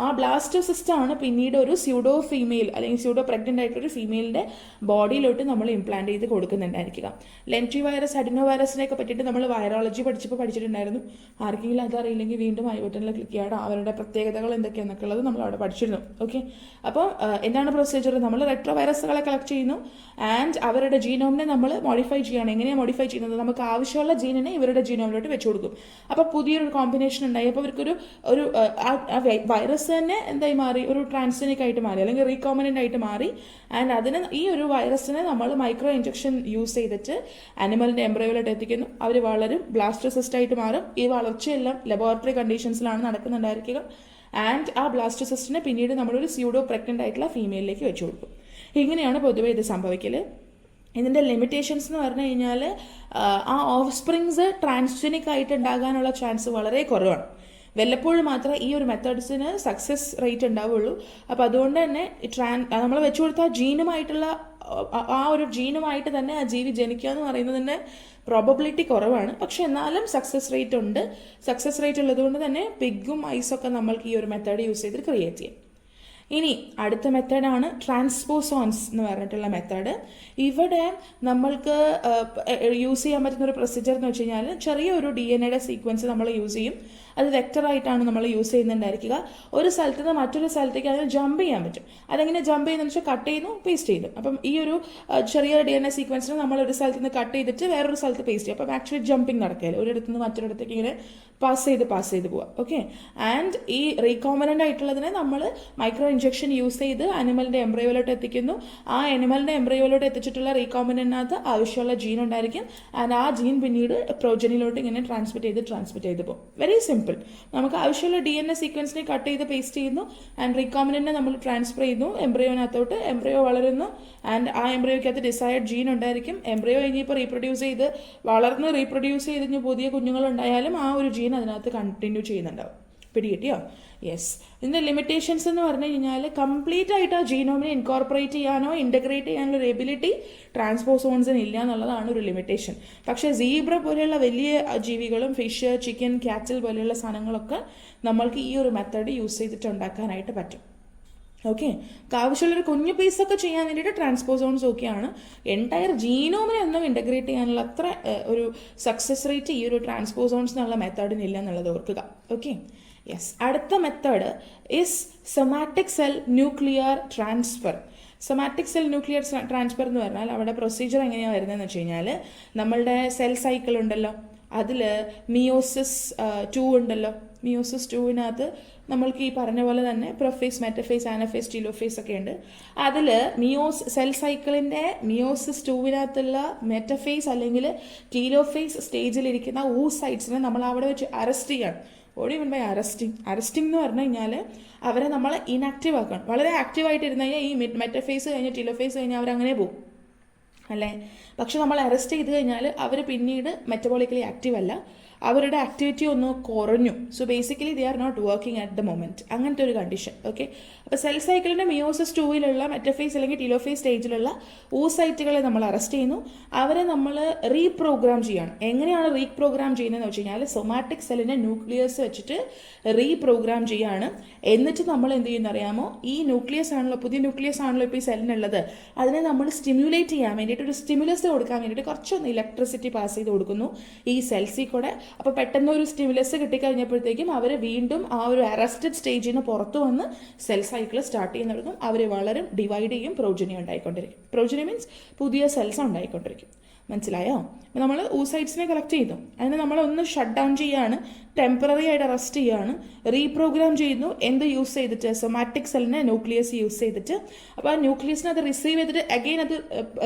ആ ബ്ലാസ്റ്റോസിസ്റ്റ് ആണ് പിന്നീട് ഒരു സ്യൂഡോ ഫീമെയിൽ അല്ലെങ്കിൽ സ്യൂഡോ പ്രഗ്നൻ്റ് ആയിട്ടൊരു ഫീമെയിലിൻ്റെ ബോഡിയിലോട്ട് നമ്മൾ ഇംപ്ലാന്റ് ചെയ്ത് കൊടുക്കുന്നുണ്ടായിരിക്കുക. ലെൻറ്റി വൈറസ്, അഡിനോ വൈറസിനെയൊക്കെ പറ്റിയിട്ട് നമ്മൾ വൈറോളജി പഠിച്ചിട്ടുണ്ടായിരുന്നു. ആർക്കെങ്കിലും അതറിയില്ലെങ്കിൽ വീണ്ടും ഐ ബട്ടണിൽ ക്ലിക്ക് ചെയ്യണം. അവരുടെ പ്രത്യേകതകൾ എന്തൊക്കെയാണെന്നൊക്കെ ഉള്ളത് നമ്മൾ അവിടെ പഠിച്ചിരുന്നു. ഓക്കെ, അപ്പോൾ എന്താണ് പ്രൊസീജിയർ? നമ്മൾ റെട്രോ വൈറസുകളെ കളക്ട് ചെയ്യുന്നു ആൻഡ് അവരുടെ ജീനോമിനെ നമ്മൾ മോഡിഫൈ ചെയ്യുകയാണ്. എങ്ങനെയാണ് മോഡിഫൈ ചെയ്യുന്നത്? നമുക്ക് ആവശ്യമുള്ള ജീനിനെ ഇവരുടെ ജീനോമിലോട്ട് വെച്ചു കൊടുക്കും. അപ്പോൾ പുതിയൊരു കോമ്പിനേഷൻ ഉണ്ടായി. അപ്പോൾ അവർക്കൊരു വൈറസ് തന്നെ എന്തായി മാറി, ഒരു ട്രാൻസ്ജനിക് ആയിട്ട് മാറി അല്ലെങ്കിൽ റീകോമിനൻ്റ് ആയിട്ട് മാറി. ആൻഡ് ഈ ഒരു വൈറസിനെ നമ്മൾ മൈക്രോ ഇഞ്ചക്ഷൻ യൂസ് ചെയ്തിട്ട് അനിമലിൻ്റെ എംബ്രയോയിലോട്ട് എത്തിക്കുന്നു. അവർ വളരും, ബ്ലാസ്റ്റോസിസ്റ്റ് ആയിട്ട് മാറും. ഈ വളർച്ചയെല്ലാം ലബോറട്ടറി കണ്ടീഷൻസിലാണ് നടക്കുന്നുണ്ടായിരിക്കുക. ആൻഡ് ആ ബ്ലാസ്റ്റോസിസ്റ്റിനെ പിന്നീട് നമ്മളൊരു സ്യൂഡോ പ്രഗ്നൻ്റ് ആയിട്ടുള്ള ഫീമെയിലിലേക്ക് വെച്ചു കൊടുക്കും. ഇങ്ങനെയാണ് പൊതുവെ ഇത് സംഭവിക്കൽ. ഇതിൻ്റെ ലിമിറ്റേഷൻസ് എന്ന് പറഞ്ഞു കഴിഞ്ഞാൽ ആ ഓഫ് സ്പ്രിങ്സ് ട്രാൻസ്ജനിക് ആയിട്ട് ഉണ്ടാകാനുള്ള ചാൻസ് വളരെ കുറവാണ്. വല്ലപ്പോഴും മാത്രമേ ഈ ഒരു മെത്തേഡ്സിന് സക്സസ് റേറ്റ് ഉണ്ടാവുള്ളൂ. അപ്പോൾ അതുകൊണ്ട് തന്നെ നമ്മൾ വെച്ചു കൊടുത്ത ജീനുമായിട്ടുള്ള ആ ഒരു ജീനുമായിട്ട് തന്നെ ആ ജീവി ജനിക്കുക എന്ന് പറയുന്നതിൻ്റെ പ്രോബബിലിറ്റി കുറവാണ്. പക്ഷെ എന്നാലും സക്സസ് റേറ്റ് ഉണ്ട്. സക്സസ് റേറ്റ് ഉള്ളതുകൊണ്ട് തന്നെ പിഗും ഐസൊക്കെ നമ്മൾക്ക് ഈ ഒരു മെത്തേഡ് യൂസ് ചെയ്ത് ക്രിയേറ്റ് ചെയ്യും. ഇനി അടുത്ത മെത്തേഡാണ് ട്രാൻസ്പോസോൺസ് എന്ന് പറഞ്ഞിട്ടുള്ള മെത്തേഡ്. ഇവിടെ നമ്മൾക്ക് യൂസ് ചെയ്യാൻ പറ്റുന്ന ഒരു പ്രൊസീജിയർ എന്ന് വെച്ച് കഴിഞ്ഞാൽ ചെറിയൊരു DNA സീക്വൻസ് നമ്മൾ യൂസ് ചെയ്യും. അത് വെക്ടറായിട്ടാണ് നമ്മൾ യൂസ് ചെയ്യുന്നുണ്ടായിരിക്കുക. ഒരു സ്ഥലത്ത് നിന്ന് മറ്റൊരു സ്ഥലത്തേക്ക് അതിന് ജമ്പ് ചെയ്യാൻ പറ്റും. അതെങ്ങനെ ജമ്പ് ചെയ്യുന്നതെന്ന് വെച്ചാൽ കട്ട് ചെയ്യുന്നു, പേസ്റ്റ് ചെയ്യുന്നു. അപ്പം ഈ ഒരു ചെറിയ DNA സീക്വൻസിന് നമ്മൾ ഒരു സ്ഥലത്ത് നിന്ന് കട്ട് ചെയ്തിട്ട് വേറൊരു സ്ഥലത്ത് പേസ്റ്റ് ചെയ്യും. അപ്പം ആക്ച്വലി ജമ്പിങ് നടക്കുകയില്ല, ഒരിടത്ത് നിന്ന് മറ്റൊരിടത്തേക്ക് ഇങ്ങനെ പാസ് ചെയ്ത് പോവാം. ഓക്കെ, ആൻഡ് ഈ റീകോമ്പനൻ്റ് ആയിട്ടുള്ളതിനെ നമ്മൾ മൈക്രോ ഇഞ്ചക്ഷൻ യൂസ് ചെയ്ത് അനിമലിൻ്റെ എംബ്രയോയിലോട്ട് എത്തിക്കുന്നു. ആ അനിമലിൻ്റെ എംബ്രയോയിലോട്ട് എത്തിച്ചിട്ടുള്ള റീകോമ്പനൻ്റിനകത്ത് ആവശ്യമുള്ള ജീൻ ഉണ്ടായിരിക്കും. ആൻഡ് ആ ജീൻ പിന്നീട് പ്രോജനിലോട്ട് ഇങ്ങനെ ട്രാൻസ്മിറ്റ് ചെയ്ത് പോകും. Very simple. നമുക്ക് ആവശ്യമുള്ള DNA സീക്വൻസിനെ കട്ട് ചെയ്ത് പേസ്റ്റ് ചെയ്യുന്നു. ആൻഡ് റീകോമ്പനന്റിനെ നമ്മൾ ട്രാൻസ്ഫർ ചെയ്യുന്നു എംബ്രയോനകത്തോട്ട്. എംബ്രയോ വളരുന്നു. ആൻഡ് ആ എംബ്രയോയ്ക്കകത്ത് ഡിസൈഡ് ജീൻ ഉണ്ടായിരിക്കും. എംബ്രയോ ഇനിയിപ്പോൾ റീപ്രൊഡ്യൂസ് ചെയ്ത് വളർന്ന് റീപ്രൊഡ്യൂസ് ചെയ്ത് പുതിയ കുഞ്ഞുങ്ങളുണ്ടായാലും ആ ഒരു ജീൻ അതിനകത്ത് കണ്ടിന്യൂ ചെയ്യുന്നുണ്ടാവും. പിടികിട്ടിയോ? യെസ്. ഇതിൻ്റെ ലിമിറ്റേഷൻസ് എന്ന് പറഞ്ഞു കഴിഞ്ഞാൽ കംപ്ലീറ്റ് ആയിട്ട് ആ ജീനോമിനെ ഇൻകോർപ്പറേറ്റ് ചെയ്യാനോ ഇൻ്റഗ്രേറ്റ് ചെയ്യാനുള്ള ഒരു എബിലിറ്റി ട്രാൻസ്പോസോൺസിന് ഇല്ല എന്നുള്ളതാണ് ഒരു ലിമിറ്റേഷൻ. പക്ഷേ സീബ്ര പോലെയുള്ള വലിയ ജീവികളും ഫിഷ്, ചിക്കൻ, ക്യാറ്റിൽ പോലെയുള്ള സാധനങ്ങളൊക്കെ നമ്മൾക്ക് ഈ ഒരു മെത്തേഡ് യൂസ് ചെയ്തിട്ട് ഉണ്ടാക്കാനായിട്ട് പറ്റും. ഓക്കെ, ആവശ്യമുള്ളൊരു കുഞ്ഞു പീസൊക്കെ ചെയ്യാൻ വേണ്ടിയിട്ട് ട്രാൻസ്പോസോൺസ് ഒക്കെയാണ്. എൻറ്റയർ ജീനോമിനെ ഒന്നും ഇൻ്റഗ്രേറ്റ് ചെയ്യാനുള്ള അത്ര ഒരു സക്സസ് റേറ്റ് ഈ ഒരു ട്രാൻസ്പോസോൺസ് എന്നുള്ള മെത്തേഡിനില്ല എന്നുള്ളത് ഓർക്കുക. Okay, yes. അടുത്ത method is somatic cell nuclear transfer. Somatic cell nuclear transfer എന്ന് പറഞ്ഞാൽ അവിടെ പ്രൊസീജിയർ എങ്ങനെയാണ് വരുന്നതെന്ന് വെച്ച് കഴിഞ്ഞാൽ നമ്മളുടെ സെൽ സൈക്കിൾ ഉണ്ടല്ലോ, അതിൽ മിയോസിസ് 2 ഉണ്ടല്ലോ. മിയോസിസ് 2വിനകത്ത് നമ്മൾക്ക് ഈ പറഞ്ഞ പോലെ തന്നെ പ്രൊഫേസ്, മെറ്റഫേസ്, ആനഫേസ്, ടീലോഫേസ് ഒക്കെ ഉണ്ട്. അതിൽ സെൽ സൈക്കിളിൻ്റെ മിയോസിസ് 2വിനകത്തുള്ള മെറ്റഫേസ് അല്ലെങ്കിൽ ടീലോഫേസ് സ്റ്റേജിലിരിക്കുന്ന oocytesനെ നമ്മൾ അവിടെ വെച്ച് അറസ്റ്റ് ചെയ്യണം. ഓടി ബൈ അറസ്റ്റിംഗ് എന്ന് പറഞ്ഞു കഴിഞ്ഞാൽ അവരെ നമ്മൾ ഇനാക്റ്റീവ് ആക്കണം. വളരെ ആക്റ്റീവായിട്ട് ഇരുന്ന് കഴിഞ്ഞാൽ ഈ മെറ്റഫേസ് കഴിഞ്ഞ് ടീലോഫേസ് കഴിഞ്ഞാൽ അവരങ്ങനെ പോകും അല്ലേ. പക്ഷെ നമ്മൾ അറസ്റ്റ് ചെയ്ത് കഴിഞ്ഞാൽ അവർ പിന്നീട് മെറ്റബോളിക്കലി ആക്റ്റീവ് അല്ല. അവരുടെ ആക്ടിവിറ്റി ഒന്ന് കുറഞ്ഞു. So basically they are not working at the moment. അങ്ങനത്തെ ഒരു കണ്ടീഷൻ. ഓക്കെ, അപ്പോൾ സെൽ സൈക്കിളിന്റെ മിയോസിസ് 2-ലുള്ള മെറ്റഫേസ് അല്ലെങ്കിൽ ടിലോഫേസ് സ്റ്റേജിലുള്ള oocyteകളെ നമ്മൾ അറസ്റ്റ് ചെയ്യുന്നു. അവരെ നമ്മൾ റീപ്രോഗ്രാം ചെയ്യാണ്. എങ്ങനെയാണ് റീപ്രോഗ്രാം ചെയ്യുന്നതെന്ന് വെച്ച് കഴിഞ്ഞാൽ സൊമാറ്റിക് സെല്ലിന്റെ ന്യൂക്ലിയസ് വെച്ചിട്ട് റീപ്രോഗ്രാം ചെയ്യാണ്. എന്നിട്ട് നമ്മൾ എന്ത് ചെയ്യുന്ന അറിയാമോ, ഈ ന്യൂക്ലിയസ് ആണല്ലോ, പുതിയ ന്യൂക്ലിയസ് ആണല്ലോ ഇപ്പോൾ ഈ സെല്ലിനുള്ളത്, അതിനെ നമ്മൾ സ്റ്റിമുലേറ്റ് ചെയ്യാൻ വേണ്ടിയിട്ട്, ഒരു സ്റ്റിമുലസ് കൊടുക്കാൻ വേണ്ടിയിട്ട് കുറച്ചൊന്ന് ഇലക്ട്രിസിറ്റി പാസ് ചെയ്ത് കൊടുക്കുന്നു ഈ സെൽസിൽ കൂടെ. അപ്പോൾ പെട്ടെന്ന് ഒരു സ്റ്റിമുലസ് കിട്ടിക്കഴിഞ്ഞപ്പോഴത്തേക്കും അവർ വീണ്ടും ആ ഒരു അറസ്റ്റഡ് സ്റ്റേജിൽ നിന്ന് പുറത്തു വന്ന് സെൽ സൈക്കിൾ സ്റ്റാർട്ട് ചെയ്യുന്നവർക്കും അവർ വളരും, ഡിവൈഡ് ചെയ്യും, പ്രോജനി ഉണ്ടായിക്കൊണ്ടിരിക്കും. പ്രോജനി മീൻസ് പുതിയ സെൽസ് ഉണ്ടായിക്കൊണ്ടിരിക്കും. മനസ്സിലായോ? അപ്പോൾ നമ്മൾ oocytesനെ കളക്ട് ചെയ്തു, അതിനെ നമ്മളൊന്ന് ഷട്ട് ഡൗൺ ചെയ്യുകയാണ്, ടെമ്പററി ആയിട്ട് അറസ്റ്റ് ചെയ്യുകയാണ്, റീപ്രോഗ്രാം ചെയ്യുന്നു. എന്ത് യൂസ് ചെയ്തിട്ട്? സൊമാറ്റിക് സെല്ലിനെ ന്യൂക്ലിയസ് യൂസ് ചെയ്തിട്ട്. അപ്പോൾ ആ ന്യൂക്ലിയസിനെ അത് റിസീവ് ചെയ്തിട്ട് അഗെയിൻ അത്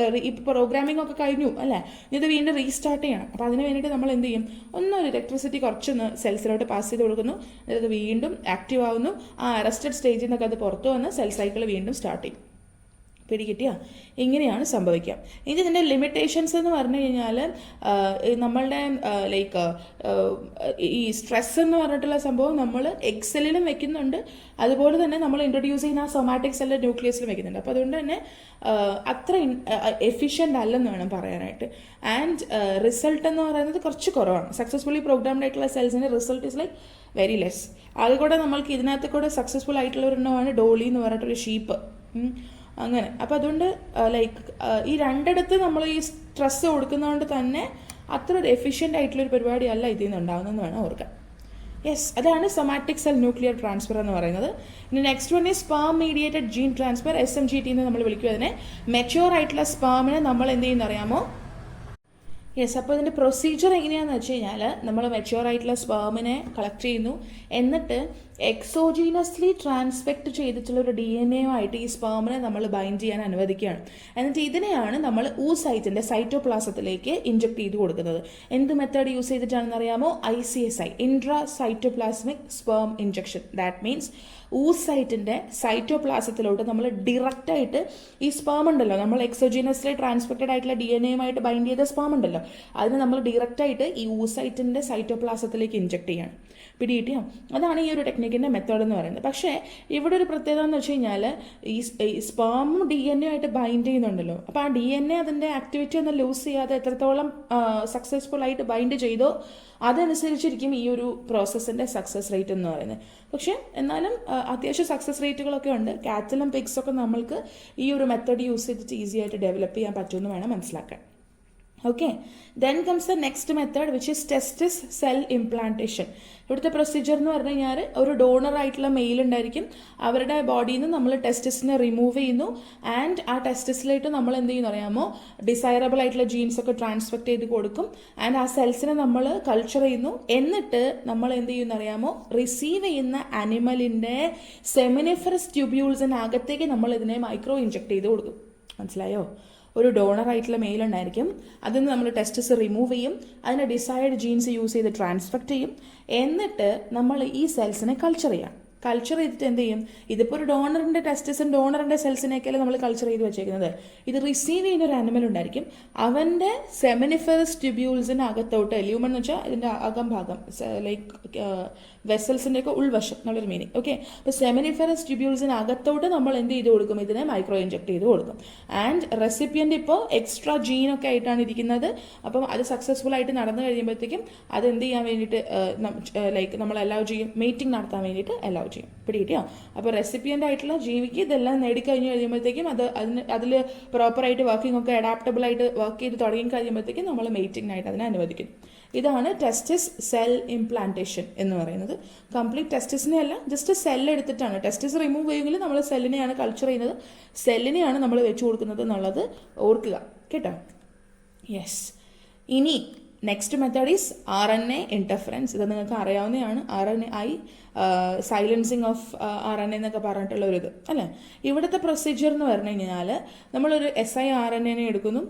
പ്രോഗ്രാമിംഗ് ഒക്കെ കഴിഞ്ഞു അല്ലേ, ഇത് വീണ്ടും റീസ്റ്റാർട്ട് ചെയ്യണം. അപ്പോൾ അതിന് വേണ്ടിയിട്ട് നമ്മൾ എന്ത് ചെയ്യും, ഒന്നൊരു ഇലക്ട്രിസിറ്റി കുറച്ചൊന്ന് സെൽസിലോട്ട് പാസ് ചെയ്ത് കൊടുക്കുന്നു, അത് വീണ്ടും ആക്റ്റീവ് ആവുന്നു. ആ അറസ്റ്റഡ് സ്റ്റേജിൽ നിന്നൊക്കെ അത് പുറത്തു വന്ന് സെൽ സൈക്കിൾ വീണ്ടും സ്റ്റാർട്ട് ചെയ്യും. പിടികിട്ടിയ ഇങ്ങനെയാണ് സംഭവിക്കുക. ഇതിൻ്റെ ലിമിറ്റേഷൻസ് എന്ന് പറഞ്ഞു കഴിഞ്ഞാൽ നമ്മളുടെ ലൈക്ക് ഈ സ്ട്രെസ് എന്ന് പറഞ്ഞിട്ടുള്ള സംഭവം നമ്മൾ എക്സെല്ലിലും വെക്കുന്നുണ്ട്, അതുപോലെ തന്നെ നമ്മൾ ഇൻട്രൊഡ്യൂസ് ചെയ്യുന്ന ആ സൊമാറ്റിക് സെല്ലിൻ്റെ ന്യൂക്ലിയസിലും വെക്കുന്നുണ്ട്. അപ്പോൾ അതുകൊണ്ട് തന്നെ അത്ര എഫിഷ്യൻ്റ് അല്ലെന്ന് വേണം പറയാനായിട്ട്. ആൻഡ് റിസൾട്ട് എന്ന് പറയുന്നത് കുറച്ച് കുറവാണ്. സക്സസ്ഫുള്ളി പ്രോഗ്രാംഡ് ആയിട്ടുള്ള സെൽസിൻ്റെ result is like very less. അതുകൂടെ നമ്മൾക്ക് ഇതിനകത്ത് കൂടെ സക്സസ്ഫുൾ ആയിട്ടുള്ള ഒരെണ്ണമാണ് ഡോളി എന്ന് പറഞ്ഞിട്ടൊരു ഷീപ്പ്. അങ്ങനെ. അപ്പോൾ അതുകൊണ്ട് ലൈക്ക് ഈ രണ്ടിടത്ത് നമ്മൾ ഈ സ്ട്രെസ് കൊടുക്കുന്നതുകൊണ്ട് തന്നെ അത്ര ഒരു എഫിഷ്യൻ്റ് ആയിട്ടുള്ളൊരു പരിപാടി അല്ല ഇതിൽ നിന്ന് ഉണ്ടാകുന്നതെന്ന് വേണം ഓർക്കാൻ. യെസ്, അതാണ് സൊമാറ്റിക് സെൽ ന്യൂക്ലിയർ ട്രാൻസ്ഫർ എന്ന് പറയുന്നത്. ഇനി നെക്സ്റ്റ് വൺ ഈ sperm mediated gene transfer, SMGT എന്ന് നമ്മൾ വിളിക്കും അതിനെ. മെച്യൂർ ആയിട്ടുള്ള സ്പേമിനെ നമ്മൾ എന്ത് ചെയ്യുന്ന അറിയാമോ? യെസ്, അപ്പോൾ ഇതിൻ്റെ പ്രൊസീജിയർ എങ്ങനെയാണെന്ന് വെച്ച് കഴിഞ്ഞാൽ നമ്മൾ മെച്യൂർ ആയിട്ടുള്ള സ്പേമിനെ കളക്ട് ചെയ്യുന്നു, എന്നിട്ട് എക്സോജീനസ്ലി ട്രാൻസ്ഫെക്റ്റ് ചെയ്തിട്ടുള്ള ഒരു DNA ആയിട്ട് ഈ സ്പേമിനെ നമ്മൾ ബൈൻഡ് ചെയ്യാൻ അനുവദിക്കുകയാണ്. എന്നിട്ട് ഇതിനെയാണ് നമ്മൾ oocyteന്റെ സൈറ്റോപ്ലാസത്തിലേക്ക് ഇഞ്ചെക്ട് ചെയ്ത് കൊടുക്കുന്നത്. എന്ത് മെത്തേഡ് യൂസ് ചെയ്തിട്ടാണെന്ന് അറിയാമോ? ICSI, intra cytoplasmic sperm injection. That means oocyteന്റെ സൈറ്റോപ്ലാസത്തിലോട്ട് നമ്മൾ ഡിറക്റ്റായിട്ട് ഈ സ്പേം ഉണ്ടല്ലോ, നമ്മൾ എക്സോജീനസ്ലി ട്രാൻസ്ഫെക്റ്റഡ് ആയിട്ടുള്ള DNA ബൈൻഡ് ചെയ്ത സ്പേം ഉണ്ടല്ലോ, അതിന് നമ്മൾ ഡിറക്റ്റായിട്ട് ഈ oocyteന്റെ സൈറ്റോപ്ലാസത്തിലേക്ക് ഇഞ്ചെക്ട് ചെയ്യണം. പിടികിട്ടിയോ? അതാണ് ഈ ഒരു ടെക്നിക്കിൻ്റെ മെത്തേഡ് എന്ന് പറയുന്നത്. പക്ഷേ ഇവിടെ ഒരു പ്രത്യേകത എന്ന് വെച്ച് കഴിഞ്ഞാൽ ഈ സ്പേമും DNA ആയിട്ട് ബൈൻഡ് ചെയ്യുന്നുണ്ടല്ലോ, അപ്പോൾ ആ DNA അതിൻ്റെ ആക്ടിവിറ്റി ഒന്നും ലൂസ് ചെയ്യാതെ എത്രത്തോളം സക്സസ്ഫുൾ ആയിട്ട് ബൈൻഡ് ചെയ്തോ അതനുസരിച്ചിരിക്കും ഈ ഒരു പ്രോസസ്സിൻ്റെ സക്സസ് റേറ്റ് എന്ന് പറയുന്നത്. പക്ഷേ എന്നാലും അത്യാവശ്യം സക്സസ് റേറ്റുകളൊക്കെ ഉണ്ട്. കാറ്റലും പിഗ്സൊക്കെ നമ്മൾക്ക് ഈ ഒരു മെത്തേഡ് യൂസ് ചെയ്തിട്ട് ഈസി ആയിട്ട് ഡെവലപ്പ് ചെയ്യാൻ പറ്റുമെന്ന് വേണം മനസ്സിലാക്കാൻ. Okay, then comes the next method which is testis cell implantation. ഇവിടുത്തെ പ്രൊസീജിയർ എന്ന് പറഞ്ഞു കഴിഞ്ഞാൽ ഒരു ഡോണർ ആയിട്ടുള്ള മെയിൽ ഉണ്ടായിരിക്കും, അവരുടെ ബോഡിയിൽ നിന്ന് നമ്മൾ ടെസ്റ്റിസിനെ റിമൂവ് ചെയ്യുന്നു. ആൻഡ് ആ ടെസ്റ്റിസിലായിട്ട് നമ്മൾ എന്ത് ചെയ്യുന്നു അറിയാമോ? ഡിസൈറബിൾ ആയിട്ടുള്ള ജീൻസ് ഒക്കെ ട്രാൻസ്ഫെക്ട് ചെയ്ത് കൊടുക്കും. ആൻഡ് ആ സെൽസിനെ നമ്മൾ കൾച്ചർ ചെയ്യുന്നു. എന്നിട്ട് നമ്മൾ എന്ത് ചെയ്യുന്നു അറിയാമോ? റിസീവ് ചെയ്യുന്ന അനിമലിൻ്റെ സെമിനിഫറസ് ട്യൂബ്യൂൾസിനകത്തേക്ക് നമ്മൾ ഇതിനെ മൈക്രോ ഇഞ്ചെക്ട് ചെയ്ത് കൊടുക്കും. മനസ്സിലായോ? ഒരു ഡോണർ ആയിട്ടുള്ള മെയിൽ ഉണ്ടായിരിക്കും, അതിൽ നിന്ന് നമ്മൾ ടെസ്റ്റിസ് റിമൂവ് ചെയ്യും, അതിൻ്റെ ഡിസൈഡ് ജീൻസ് യൂസ് ചെയ്ത് ട്രാൻസ്ഫെക്ട് ചെയ്യും. എന്നിട്ട് നമ്മൾ ഈ സെൽസിനെ കൾച്ചർ ചെയ്യാം. കൾച്ചർ ചെയ്തിട്ട് എന്ത് ചെയ്യും? ഇതിപ്പോൾ ഒരു ഡോണറിൻ്റെ ടെസ്റ്റിസും ഡോണറിൻ്റെ സെൽസിനെയൊക്കെയല്ലേ നമ്മൾ കൾച്ചർ ചെയ്ത് വെച്ചേക്കുന്നത്. ഇത് റിസീവ് ചെയ്യുന്ന ഒരു ആനിമൽ ഉണ്ടായിരിക്കും, അവൻ്റെ സെമിനിഫറസ് ട്യൂബ്യൂൾസിനകത്തോട്ട്, ല്യൂമൻ എന്ന് വെച്ചാൽ ഇതിൻ്റെ അകംഭാഗം, ലൈക്ക് വെസൽസിൻ്റെ ഒക്കെ ഉൾവശം എന്നുള്ളൊരു മീനിങ്. ഓക്കെ, അപ്പോൾ സെമിനിഫറസ് ട്യൂബ്യൂൾസിനകത്തോട്ട് നമ്മൾ എന്ത് ചെയ്ത് കൊടുക്കും? ഇതിനെ മൈക്രോ ഇഞ്ചെക്ട് ചെയ്ത് കൊടുക്കും. ആൻഡ് റെസിപ്പിയൻ്റ് ഇപ്പോൾ എക്സ്ട്രാ ജീനൊക്കെ ആയിട്ടാണ് ഇരിക്കുന്നത്. അപ്പം അത് സക്സസ്ഫുൾ ആയിട്ട് നടന്നു കഴിയുമ്പോഴത്തേക്കും അത് എന്ത് ചെയ്യാൻ വേണ്ടിയിട്ട് ലൈക്ക് നമ്മൾ അലൗ ചെയ്യും, മീറ്റിംഗ് നടത്താൻ വേണ്ടിയിട്ട് അലൗ ചെയ്യും. പിടികിട്ടിയോ? അപ്പോൾ റെസിപ്പിയൻ്റ് ആയിട്ടുള്ള ജീവിക്ക് ഇതെല്ലാം നേടിക്കഴിഞ്ഞ് കഴിയുമ്പോഴത്തേക്കും അതിൽ പ്രോപ്പറായിട്ട് വർക്കിംഗ് ഒക്കെ അഡാപ്റ്റബിൾ ആയിട്ട് വർക്ക് ചെയ്ത് തുടങ്ങി കഴിയുമ്പോഴത്തേക്കും നമ്മൾ മീറ്റിംഗിനായിട്ട് അതിനെ അനുവദിക്കും. ഇതാണ് ടെസ്റ്റിസ് സെൽ ഇംപ്ലാന്റേഷൻ എന്ന് പറയുന്നത്. കംപ്ലീറ്റ് ടെസ്റ്റിസിനെ അല്ല, ജസ്റ്റ് സെൽ എടുത്തിട്ടാണ്. ടെസ്റ്റിസ് റിമൂവ് ചെയ്യുമെങ്കിൽ നമ്മൾ സെല്ലിനെയാണ് കൾച്ചർ ചെയ്യുന്നത്, സെല്ലിനെയാണ് നമ്മൾ വെച്ച് കൊടുക്കുന്നത് എന്നുള്ളത് ഓർക്കുക കേട്ടോ. യെസ്, ഇനി next method is RNA interference. ഇത് നിങ്ങൾക്ക് അറിയാവുന്നതാണ്. RNAi സൈലൻസിങ് ഓഫ് RNA എന്നൊക്കെ പറഞ്ഞിട്ടുള്ള ഒരു ഇത് അല്ലേ. ഇവിടുത്തെ പ്രൊസീജിയർ എന്ന് പറഞ്ഞു കഴിഞ്ഞാൽ നമ്മളൊരു siRNA എടുക്കുന്നു.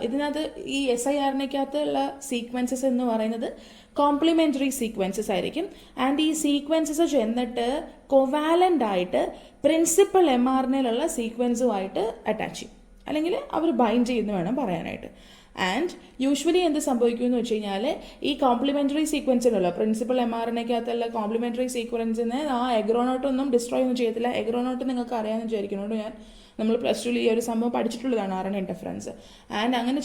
ഇതിനകത്ത് ഈ siRNAക്കകത്തുള്ള സീക്വൻസസ് എന്ന് പറയുന്നത് കോംപ്ലിമെൻ്ററി സീക്വൻസസ് ആയിരിക്കും. ആൻഡ് ഈ സീക്വൻസസ് ചെന്നിട്ട് കൊവാലൻ്റ് ആയിട്ട് പ്രിൻസിപ്പൽ mRNAയിലുള്ള സീക്വൻസുമായിട്ട് അറ്റാച്ച് ചെയ്യും. അല്ലെങ്കിൽ അവർ ബൈൻഡ് ചെയ്യുന്നു വേണം പറയാനായിട്ട്. ആൻഡ് യൂഷ്വലി എന്ത് സംഭവിക്കുമെന്ന് വെച്ച് കഴിഞ്ഞാൽ ഈ കോംപ്ലിമെൻ്ററി സീക്വൻസിലുള്ള പ്രിൻസിപ്പൽ mRNA-ക്കകത്തുള്ള കോംപ്ലിമെൻ്ററി സീക്വൻസിനെ ആ എഗ്രോനോട്ടൊന്നും ഡിസ്ട്രോയ് ഒന്നും ചെയ്യത്തില്ല. എഗ്രോനോട്ട് നിങ്ങൾക്ക് അറിയാമെന്ന് വിചാരിക്കുന്നുണ്ട്. നമ്മൾ +2 ഈ ഒരു സംഭവം പഠിച്ചിട്ടുള്ളതാണ് RNA ഇൻ്റർഫറൻസ്. ആൻഡ് അങ്ങനെ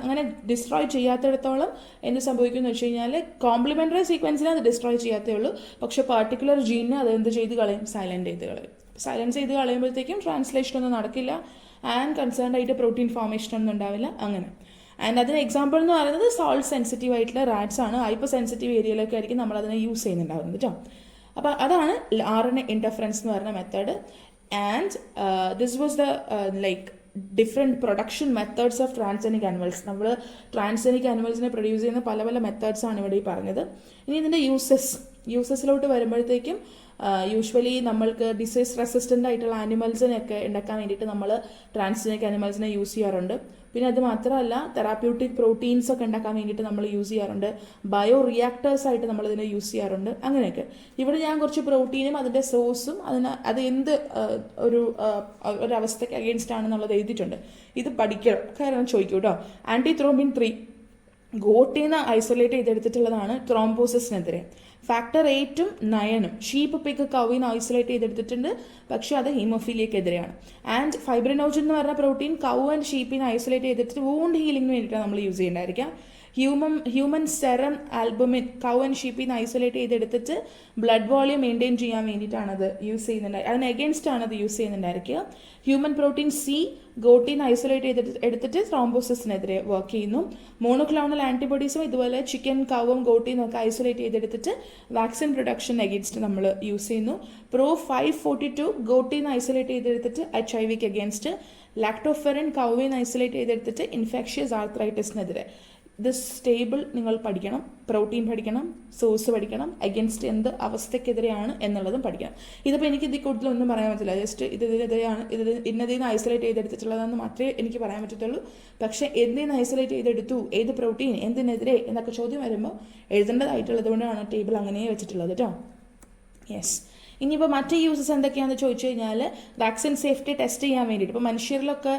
അങ്ങനെ ഡിസ്ട്രോയ് ചെയ്യാത്തിടത്തോളം എന്ത് സംഭവിക്കുമെന്ന് വെച്ച് കഴിഞ്ഞാൽ കോംപ്ലിമെൻ്ററി സീക്വൻസിനെ അത് ഡിസ്ട്രോയ് ചെയ്യാത്തേ ഉള്ളൂ. പക്ഷേ പർട്ടിക്കുലർ ജീനിനെ അത് എന്ത് ചെയ്ത് കളയും? സൈലൻറ്റ് ചെയ്ത് കളയും. സൈലൻസ് ചെയ്ത് കളയുമ്പോഴത്തേക്കും ട്രാൻസ്ലേഷൻ ഒന്നും നടക്കില്ല ആൻഡ് കൺസേൺഡ് ആയിട്ട് പ്രോട്ടീൻ ഫോർമേഷൻ ഒന്നും ഉണ്ടാവില്ല. അങ്ങനെ ആൻഡ് അതിന് എക്സാമ്പിൾ എന്ന് പറയുന്നത് സോൾട്ട് സെൻസിറ്റീവ് ആയിട്ടുള്ള റാറ്റ്സ് ആണ്. ഹൈപ്പർ സെൻസിറ്റീവ് ഏരിയയിലൊക്കെ ആയിരിക്കും നമ്മൾ അതിനെ യൂസ് ചെയ്യുന്നുണ്ടാവുന്നത് കേട്ടോ. അപ്പോൾ അതാണ് RNA ഇൻ്റർഫറൻസ് എന്ന് പറയുന്ന method. And this was the different production methods of transgenic animals. നമ്മൾ ട്രാൻസ്ജനിക് ആനിമൽസിനെ പ്രൊഡ്യൂസ് ചെയ്യുന്ന പല പല മെത്തേഡ്സാണ് ഇവിടെ ഈ പറഞ്ഞത്. ഇനി ഇതിൻ്റെ യൂസസിലോട്ട് വരുമ്പോഴത്തേക്കും യൂഷ്വലി നമ്മൾക്ക് ഡിസീസ് റെസിസ്റ്റൻ്റ് ആയിട്ടുള്ള ആനിമൽസിനെയൊക്കെ ഉണ്ടാക്കാൻ വേണ്ടിയിട്ട് നമ്മൾ ട്രാൻസ്ജനിക് ആനിമൽസിനെ യൂസ് ചെയ്യാറുണ്ട്. പിന്നെ അത് മാത്രമല്ല തെറാപ്യൂട്ടിക് പ്രോട്ടീൻസ് ഒക്കെ ഉണ്ടാക്കാൻ വേണ്ടിയിട്ട് നമ്മൾ യൂസ് ചെയ്യാറുണ്ട്. ബയോ റിയാക്ടേഴ്സായിട്ട് നമ്മളിതിനെ യൂസ് ചെയ്യാറുണ്ട്. അങ്ങനെയൊക്കെ ഇവിടെ ഞാൻ കുറച്ച് പ്രോട്ടീനും അതിൻ്റെ സോഴ്സും അത് എന്ത് ഒരവസ്ഥയ്ക്ക് അഗെയിൻസ്റ്റ് ആണെന്നുള്ളത് എഴുതിയിട്ടുണ്ട്. ഇത് പഠിക്കണം, കാരണം ചോദിക്കൂ കേട്ടോ. ആൻറ്റിത്രോംബിൻ 3 ഗോട്ടീന്ന് ഐസൊലേറ്റ് ചെയ്തെടുത്തിട്ടുള്ളതാണ് ത്രോംബോസിസിനെതിരെ. ഫാക്ടർ 8ഉം 9ഉം ഷീപ്പ്, പിഗ്, കൗവിന്ന് ഐസൊലേറ്റ് ചെയ്തെടുത്തിട്ടുണ്ട്. പക്ഷേ അത് ഹീമോഫീലിയക്കെതിരെയാണ്. ആൻഡ് ഫൈബ്രിനോജൻ എന്ന് പറഞ്ഞ പ്രോട്ടീൻ കൗ ആൻഡ് ഷീപ്പിനെ ഐസൊലേറ്റ് ചെയ്തിട്ട് വൂണ്ട് ഹീലിംഗിന് വേണ്ടിയിട്ടാണ് നമ്മൾ യൂസ് ചെയ്യേണ്ടായിരിക്കാം. Human serum albumin cow and ഷീപ്പിന്ന് ഐസൊലേറ്റ് ചെയ്തെടുത്തിട്ട് ബ്ലഡ് വോളിയം മെയിൻറ്റെയിൻ ചെയ്യാൻ വേണ്ടിയിട്ടാണ് അത് യൂസ് ചെയ്യുന്നുണ്ടായിരിക്കുക. അതിന് എഗെയിൻസ്റ്റ് ആണ് അത് യൂസ് ചെയ്യുന്നുണ്ടായിരിക്കുക. ഹ്യൂമൻ പ്രോട്ടീൻ C ഗോട്ടീന്ന് ഐസൊലേറ്റ് എടുത്തിട്ട് ത്രോംബോസിസിനെതിരെ വർക്ക് ചെയ്യുന്നു. മോണോക്ലോണൽ ആൻറ്റിബോഡീസും ഇതുപോലെ ചിക്കൻ, കവും, ഗോട്ടീന്നൊക്കെ ഐസൊലേറ്റ് ചെയ്തെടുത്തിട്ട് വാക്സിൻ പ്രൊഡക്ഷൻ എഗെയിൻസ്റ്റ് നമ്മൾ യൂസ് ചെയ്യുന്നു. Pro-542 ഗോട്ടീന്ന് ഐസൊലേറ്റ് ചെയ്തെടുത്തിട്ട് HIV-ക്ക് എഗെയിൻസ്റ്റ്. ലാക്ടോഫെറിൻ കൗവിന്ന് ഐസൊലേറ്റ് ചെയ്തെടുത്തിട്ട് ഇൻഫെക്ഷ്യസ് ആർത്രൈറ്റിസിനെതിരെ. ദിസ് ടേബിൾ നിങ്ങൾ പഠിക്കണം, പ്രോട്ടീൻ പഠിക്കണം, സോഴ്സ് പഠിക്കണം, അഗെയിൻസ്റ്റ് എന്ത് അവസ്ഥയ്ക്കെതിരെയാണ് എന്നുള്ളതും പഠിക്കണം. ഇതിപ്പോൾ എനിക്ക് ഇതിൽ കൂടുതലൊന്നും പറയാൻ പറ്റില്ല. ജസ്റ്റ് ഇതിനെതിരെയാണ്, ഇന്നതിന്ന് ഐസൊലേറ്റ് ചെയ്തെടുത്തിട്ടുള്ളതെന്ന് മാത്രമേ എനിക്ക് പറയാൻ പറ്റത്തുള്ളൂ. പക്ഷേ എന്തിന്ന് ഐസൊലേറ്റ് ചെയ്തെടുത്തു, ഏത് പ്രോട്ടീൻ, എന്തിനെതിരെ എന്നൊക്കെ ചോദ്യം വരുമ്പോൾ എഴുതേണ്ടതായിട്ടുള്ളത് കൊണ്ടാണ് ടേബിൾ അങ്ങനെ വെച്ചിട്ടുള്ളത് കേട്ടോ. യെസ്. ഇനിയിപ്പോൾ മറ്റ് യൂസസ് എന്തൊക്കെയാണെന്ന് ചോദിച്ചു കഴിഞ്ഞാൽ വാക്സിൻ സേഫ്റ്റി ടെസ്റ്റ് ചെയ്യാൻ വേണ്ടിയിട്ട് ഇപ്പോൾ മനുഷ്യരിലൊക്കെ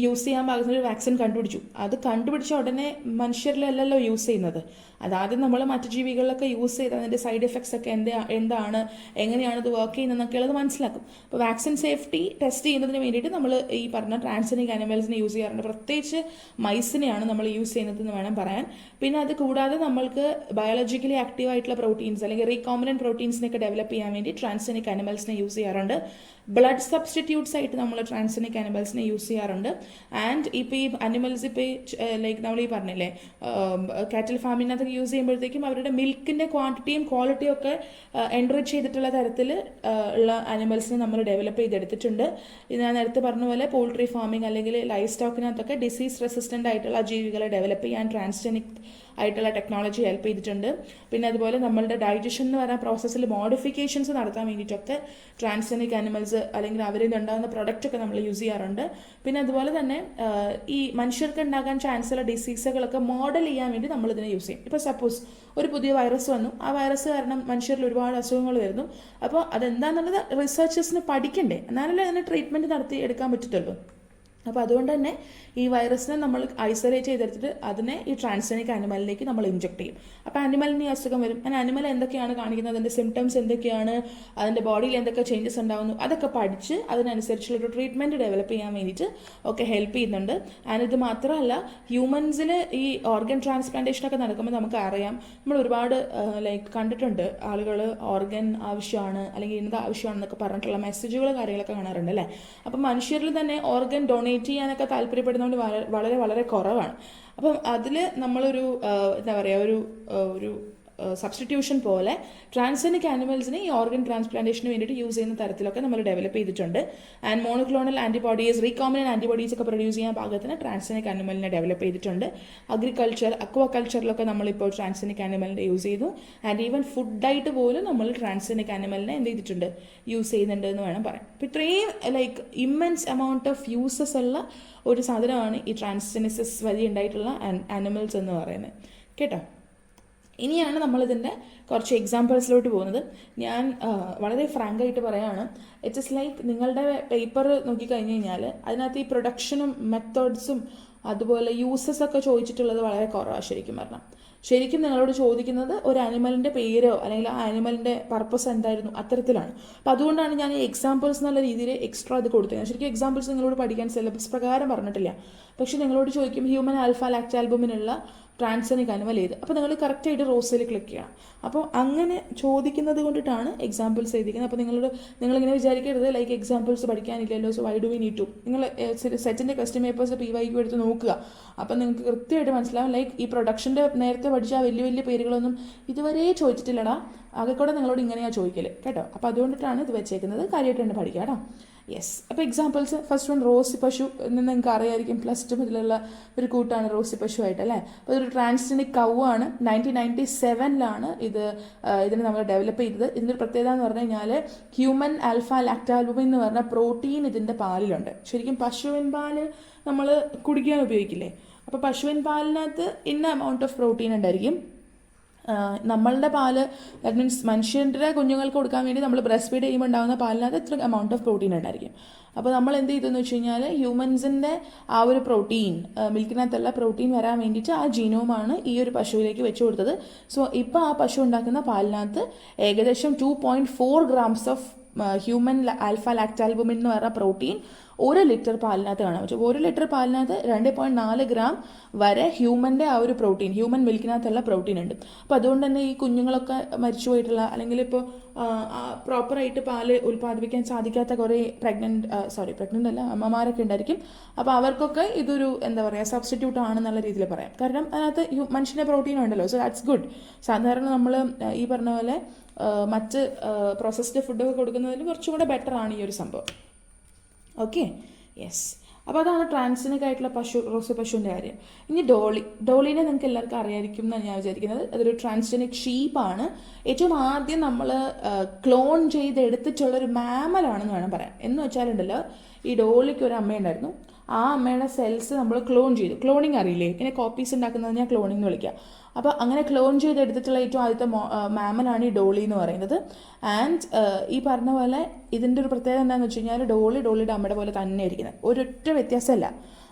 യൂസ് ചെയ്യാൻ പാകുന്ന ഒരു വാക്സിൻ കണ്ടുപിടിച്ചു. അത് കണ്ടുപിടിച്ച ഉടനെ മനുഷ്യരിലല്ലല്ലോ യൂസ് ചെയ്യുന്നത്. അതാദ്യം നമ്മൾ മറ്റു ജീവികളിലൊക്കെ യൂസ് ചെയ്ത് അതിൻ്റെ സൈഡ് എഫക്ട്സ് ഒക്കെ എന്താണ്, എങ്ങനെയാണ് ഇത് വർക്ക് ചെയ്യുന്നതെന്നൊക്കെ ഉള്ളത് മനസ്സിലാക്കും. അപ്പോൾ വാക്സിൻ സേഫ്റ്റി ടെസ്റ്റ് ചെയ്യുന്നതിന് വേണ്ടിയിട്ട് നമ്മൾ ഈ പറഞ്ഞ ട്രാൻസ്ജനിക് ആനിമൽസിനെ യൂസ് ചെയ്യാറുണ്ട്. പ്രത്യേകിച്ച് മൈസിനെയാണ് നമ്മൾ യൂസ് ചെയ്യുന്നതെന്ന് വേണം പറയാൻ. പിന്നെ അത് കൂടാതെ നമ്മൾക്ക് ബയോളജിക്കലി ആക്റ്റീവ് ആയിട്ടുള്ള പ്രോട്ടീൻസ് അല്ലെങ്കിൽ റീകോംബിനന്റ് പ്രോട്ടീൻസിനൊക്കെ ഡെവലപ്പ് ചെയ്യാൻ വേണ്ടി ട്രാൻസ്ജനിക് ആനിമൽസിനെ യൂസ് ചെയ്യാറുണ്ട്. ബ്ലഡ് സബ്സ്റ്റിറ്റ്യൂട്ട്സ് ആയിട്ട് നമ്മൾ ട്രാൻസ്ജനിക് ആനിമൽസിനെ യൂസ് ചെയ്യാറുണ്ട്. ആൻഡ് ഇപ്പോൾ ഈ അനിമൽസ് ഇപ്പോൾ നമ്മൾ ഈ പറഞ്ഞില്ലേ കാറ്റൽ ഫാമിനകത്ത് യൂസ് ചെയ്യുമ്പോഴത്തേക്കും അവരുടെ മിൽക്കിൻ്റെ ക്വാണ്ടിറ്റിയും ക്വാളിറ്റിയും ഒക്കെ എൻറിച്ച് ചെയ്തിട്ടുള്ള തരത്തിൽ ഉള്ള അനിമൽസിനെ നമ്മൾ ഡെവലപ്പ് ചെയ്തെടുത്തിട്ടുണ്ട്. ഇത് ഞാൻ നേരത്തെ പറഞ്ഞ പോലെ പോൾട്രി ഫാമിംഗ് അല്ലെങ്കിൽ ലൈഫ് സ്റ്റോക്കിനകത്തൊക്കെ ഡിസീസ് റെസിസ്റ്റൻ്റ് ആയിട്ടുള്ള ജീവികളെ ഡെവലപ്പ് ചെയ്യാൻ ട്രാൻസ്ജനിക് ആയിട്ടുള്ള ടെക്നോളജി ഹെൽപ്പ് ചെയ്തിട്ടുണ്ട്. പിന്നെ അതുപോലെ നമ്മളുടെ ഡൈജഷൻ എന്ന് പറയുന്ന പ്രോസസ്സിൽ മോഡിഫിക്കേഷൻസ് നടത്താൻ വേണ്ടിയിട്ടൊക്കെ ട്രാൻസ്ജനിക് ആനിമൽസ് അല്ലെങ്കിൽ അവരിൽ നിന്നുണ്ടാകുന്ന പ്രൊഡക്റ്റൊക്കെ നമ്മൾ യൂസ് ചെയ്യാറുണ്ട്. പിന്നെ അതുപോലെ തന്നെ ഈ മനുഷ്യർക്ക് ഉണ്ടാകാൻ ചാൻസ് ഉള്ള ഡിസീസുകളൊക്കെ മോഡൽ ചെയ്യാൻ വേണ്ടി നമ്മളിതിനെ യൂസ് ചെയ്യും. ഇപ്പോൾ സപ്പോസ് ഒരു പുതിയ വൈറസ് വന്നു, ആ വൈറസ് കാരണം മനുഷ്യരിൽ ഒരുപാട് അസുഖങ്ങൾ വരുന്നു. അപ്പോൾ അതെന്താണെന്നുള്ളത് റിസർച്ചേഴ്സിന് പഠിക്കണ്ടേ, എന്നാലല്ലേ അതിന് ട്രീറ്റ്മെൻറ്റ് നടത്തി എടുക്കാൻ പറ്റത്തുള്ളൂ. അപ്പോൾ അതുകൊണ്ട് തന്നെ ഈ വൈറസിനെ നമ്മൾ ഐസൊലേറ്റ് ചെയ്തെടുത്തിട്ട് അതിനെ ഈ ട്രാൻസ്ജനിക് ആനിമലിലേക്ക് നമ്മൾ ഇഞ്ചെക്ട് ചെയ്യും. അപ്പോൾ ആനിമലിന് ഈ അസുഖം വരും. ആ ആനിമൽ എന്തൊക്കെയാണ് കാണിക്കുന്നത്, അതിൻ്റെ സിംറ്റംസ് എന്തൊക്കെയാണ്, അതിൻ്റെ ബോഡിയിൽ എന്തൊക്കെ ചേഞ്ചസ് ഉണ്ടാകുന്നു, അതൊക്കെ പഠിച്ച് അതിനനുസരിച്ചുള്ളൊരു ട്രീറ്റ്മെൻറ്റ് ഡെവലപ്പ് ചെയ്യാൻ വേണ്ടിയിട്ട് ഒക്കെ ഹെൽപ്പ് ചെയ്യുന്നുണ്ട്. ആൻഡ് ഇത് മാത്രമല്ല ഹ്യൂമൻസിൽ ഈ ഓർഗൻ ട്രാൻസ്പ്ലാന്റേഷനൊക്കെ നടക്കുമ്പോൾ നമുക്ക് അറിയാം, നമ്മൾ ഒരുപാട് കണ്ടിട്ടുണ്ട് ആളുകൾ ഓർഗൻ ആവശ്യമാണ് അല്ലെങ്കിൽ എന്ത് ആവശ്യമാണെന്നൊക്കെ പറഞ്ഞിട്ടുള്ള മെസ്സേജുകൾ കാര്യങ്ങളൊക്കെ കാണാറുണ്ട് അല്ലേ. അപ്പം മനുഷ്യരിൽ തന്നെ ഓർഗൻ ഡൊണേറ്റ് ചെയ്യാനൊക്കെ താല്പര്യപ്പെടുന്നതുകൊണ്ട് വളരെ വളരെ കുറവാണ്. അപ്പം അതിൽ നമ്മളൊരു എന്താ പറയുക ഒരു സബ്സ്റ്റിറ്റ്യൂഷൻ പോലെ ട്രാൻസ്ജനിക് ആനിമൽസിനെ ഈ ഓർഗൻ ട്രാൻസ്പ്ലാന്റേഷന് വേണ്ടിയിട്ട് യൂസ് ചെയ്യുന്ന തരത്തിലൊക്കെ നമ്മൾ ഡെവലപ്പ് ചെയ്തിട്ടുണ്ട്. And monoclonal antibodies, recombinant antibodies ഒക്കെ പ്രൊഡ്യൂസ് ചെയ്യാൻ പാകത്തിന് ട്രാൻസ്ജനിക് ആനിമലിനെ ഡെവലപ്പ് ചെയ്തിട്ടുണ്ട്. അഗ്രികൾച്ചർ, അക്വാകൾച്ചറിലൊക്കെ നമ്മളിപ്പോൾ ട്രാൻസ്ജനിക് ആനിമലിനെ യൂസ് ചെയ്തു. ആൻഡ് ഈവൻ ഫുഡായിട്ട് പോലും നമ്മൾ ട്രാൻസ്ജനിക് ആനിമലിനെ എന്ത് ചെയ്തിട്ടുണ്ട്, യൂസ് ചെയ്യുന്നുണ്ട് എന്ന് വേണം പറയാം. അപ്പോൾ ഇത്രയും ഇമ്മൻസ് എമൗണ്ട് ഓഫ് യൂസസ് ഉള്ള ഒരു സാധനമാണ് ഈ ട്രാൻസ്ജെനിസിസ് വഴി ഉണ്ടായിട്ടുള്ള ആനിമൽസ് എന്ന് പറയുന്നത് കേട്ടോ. ഇനിയാണ് നമ്മളിതിൻ്റെ കുറച്ച് എക്സാമ്പിൾസിലോട്ട് പോകുന്നത്. ഞാൻ വളരെ ഫ്രാങ്കായിട്ട് പറയുകയാണ്, ഇറ്റ് ഇസ് ലൈക്ക് നിങ്ങളുടെ പേപ്പർ നോക്കിക്കഴിഞ്ഞ് കഴിഞ്ഞാൽ അതിനകത്ത് ഈ പ്രൊഡക്ഷനും മെത്തേഡ്സും അതുപോലെ യൂസസ് ഒക്കെ ചോദിച്ചിട്ടുള്ളത് വളരെ കുറവാണ്. ശരിക്കും നിങ്ങളോട് ചോദിക്കുന്നത് ഒരു ആനിമലിൻ്റെ പേരോ അല്ലെങ്കിൽ ആ ആനിമലിൻ്റെ പർപ്പസ് എന്തായിരുന്നു അത്തരത്തിലാണ്. അപ്പോൾ അതുകൊണ്ടാണ് ഞാൻ ഈ എക്സാമ്പിൾസ് എന്നുള്ള രീതിയിൽ എക്സ്ട്രാ അത് കൊടുത്തത്. ശരിക്കും എക്സാമ്പിൾസ് നിങ്ങളോട് പഠിക്കാൻ സിലബസ് പ്രകാരം പറഞ്ഞിട്ടില്ല. പക്ഷെ നിങ്ങളോട് ചോദിക്കും ഹ്യൂമൻ ആൽഫ ലാക്റ്റാൽബുമിനുള്ള ട്രാൻസനിക് അനിമൽ ഏത്, അപ്പോൾ നിങ്ങൾ കറക്റ്റായിട്ട് റോസിൽ ക്ലിക്ക് ചെയ്യണം. അപ്പോൾ അങ്ങനെ ചോദിക്കുന്നത് കൊണ്ടിട്ടാണ് എക്സാമ്പിൾസ് എഴുതിക്കുന്നത്. അപ്പോൾ നിങ്ങളിങ്ങനെ വിചാരിക്കരുത് ലൈക്ക് എക്സാമ്പിൾസ് പഠിക്കാനില്ലല്ലോ, so why do we need to. നിങ്ങൾ സെറ്റിൻ്റെ ക്വസ്റ്റ്യൻ പേപ്പേഴ്സ് PYQ എടുത്ത് നോക്കുക. അപ്പം നിങ്ങൾക്ക് കൃത്യമായിട്ട് മനസ്സിലാവും ലൈക്ക് ഈ പ്രൊഡക്ഷൻ്റെ നേരത്തെ പഠിച്ച ആ വലിയ പേരുകളൊന്നും ഇതുവരെ ചോദിച്ചിട്ടില്ലടാ, ആകെ കൂടെ നിങ്ങളോട് ഇങ്ങനെയാണ് ചോദിക്കൽ കേട്ടോ. അപ്പോൾ അതുകൊണ്ടിട്ടാണ് ഇത് വെച്ചേക്കുന്നത്. കാര്യമായിട്ട് തന്നെ പഠിക്കുക കേട്ടോ. യെസ്, അപ്പോൾ എക്സാമ്പിൾസ് ഫസ്റ്റ് വൺ റോസി പശു എന്ന് നിങ്ങൾക്ക് അറിയായിരിക്കും, +2 മുതലുള്ള ഒരു കൂട്ടാണ് റോസി പശു ആയിട്ട് അല്ലേ. അപ്പോൾ ഇതൊരു ട്രാൻസ്ജനിക് കൗ ആണ്. 1997 ഇതിനെ നമ്മൾ ഡെവലപ്പ് ചെയ്തത്. ഇതിൻ്റെ ഒരു പ്രത്യേകത എന്ന് പറഞ്ഞു കഴിഞ്ഞാൽ ഹ്യൂമൻ ആൽഫ ലാക്റ്റാൽബുമിൻ എന്ന് പറഞ്ഞ പ്രോട്ടീൻ ഇതിൻ്റെ പാലിലുണ്ട്. ശരിക്കും പശുവിൻ പാല് നമ്മൾ കുടിക്കാൻ ഉപയോഗിക്കില്ലേ, അപ്പോൾ പശുവിൻ പാലിനകത്ത് ഇന്ന എമൗണ്ട് ഓഫ് പ്രോട്ടീൻ ഉണ്ടായിരിക്കും. നമ്മളുടെ പാല് ദാറ്റ് മീൻസ് മനുഷ്യൻ്റെ കുഞ്ഞുങ്ങൾക്ക് കൊടുക്കാൻ വേണ്ടി നമ്മൾ ബ്രസ്റ്റ് ഫീഡ് ചെയ്യുമ്പോൾ ഉണ്ടാകുന്ന പാലിനകത്ത് ഇത്ര എമൗണ്ട് ഓഫ് പ്രോട്ടീൻ ഉണ്ടായിരിക്കും. അപ്പോൾ നമ്മൾ എന്ത് ചെയ്തെന്ന് വെച്ച് കഴിഞ്ഞാൽ ഹ്യൂമൻസിൻ്റെ ആ ഒരു പ്രോട്ടീൻ മിൽക്കിനകത്തുള്ള പ്രോട്ടീൻ വരാൻ വേണ്ടിയിട്ട് ആ ജീനോമാണ് ഈ ഒരു പശുവിലേക്ക് വെച്ച് കൊടുത്തത്. സോ ഇപ്പോൾ ആ പശു ഉണ്ടാക്കുന്ന പാലിനകത്ത് ഏകദേശം 2.4 grams of human alpha lactalbumin എന്ന് പറഞ്ഞ പ്രോട്ടീൻ 1 ലിറ്റർ പാലിനകത്ത് കാണാൻ പറ്റും. 1 ലിറ്റർ പാലിനകത്ത് 2.4 gram വരെ ഹ്യൂമൻ്റെ ആ ഒരു പ്രോട്ടീൻ, ഹ്യൂമൻ മിൽക്കിനകത്തുള്ള പ്രോട്ടീൻ ഉണ്ട്. അപ്പോൾ അതുകൊണ്ട് തന്നെ ഈ കുഞ്ഞുങ്ങളൊക്കെ മരിച്ചുപോയിട്ടുള്ള അല്ലെങ്കിൽ ഇപ്പോൾ പ്രോപ്പറായിട്ട് പാല് ഉൽപ്പാദിപ്പിക്കാൻ സാധിക്കാത്ത കുറേ പ്രഗ്നൻ്റ് അല്ല അമ്മമാരൊക്കെ ഉണ്ടായിരിക്കും. അപ്പോൾ അവർക്കൊക്കെ ഇതൊരു എന്താ പറയുക സബ്സ്റ്റിറ്റ്യൂട്ട് ആണെന്നുള്ള രീതിയിൽ പറയാം. കാരണം അതിനകത്ത് മനുഷ്യൻ്റെ പ്രോട്ടീൻ ഉണ്ടല്ലോ, സോ ദാറ്റ്സ് ഗുഡ്. സാധാരണ നമ്മൾ ഈ പറഞ്ഞ പോലെ മറ്റ് പ്രോസസ്ഡ് ഫുഡൊക്കെ കൊടുക്കുന്നതിൽ കുറച്ചും കൂടെ ബെറ്റർ ആണ് ഈ ഒരു സംഭവം. Okay, yes. അപ്പോൾ അതാണ് ട്രാൻസ്ജനിക് ആയിട്ടുള്ള റോസി പശുവിൻ്റെ കാര്യം. ഇനി ഡോളിനെ നിങ്ങൾക്ക് എല്ലാവർക്കും അറിയായിരിക്കും എന്നാണ് ഞാൻ വിചാരിക്കുന്നത്. അതൊരു ട്രാൻസ്ജനിക് ഷീപ്പാണ്. ഏറ്റവും ആദ്യം നമ്മൾ ക്ലോൺ ചെയ്തെടുത്തിട്ടുള്ളൊരു മാമലാണെന്ന് വേണം പറയാൻ. എന്ന് വെച്ചാലുണ്ടല്ലോ, ഈ ഡോളിക്ക് ഒരു അമ്മയുണ്ടായിരുന്നു. ആ അമ്മയുടെ സെൽസ് നമ്മൾ ക്ലോൺ ചെയ്തു. ക്ലോണിങ് അറിയില്ലേ, ഇങ്ങനെ കോപ്പീസ് ഉണ്ടാക്കുന്നത് ഞാൻ ക്ലോണിങ് എന്ന് വിളിക്കാം. അപ്പോൾ അങ്ങനെ ക്ലോൺ ചെയ്തെടുത്തിട്ടുള്ള ഏറ്റവും ആദ്യത്തെ മാമലാണ് ഈ ഡോളി എന്ന് പറയുന്നത്. ആൻഡ് ഈ പറഞ്ഞ പോലെ ഇതിൻ്റെ ഒരു പ്രത്യേകത എന്താണെന്ന് വെച്ച് കഴിഞ്ഞാൽ ഡോളിയുടെ അമ്മയുടെ പോലെ തന്നെ ഇരിക്കുന്നത്, ഒരൊറ്റ വ്യത്യാസമല്ല.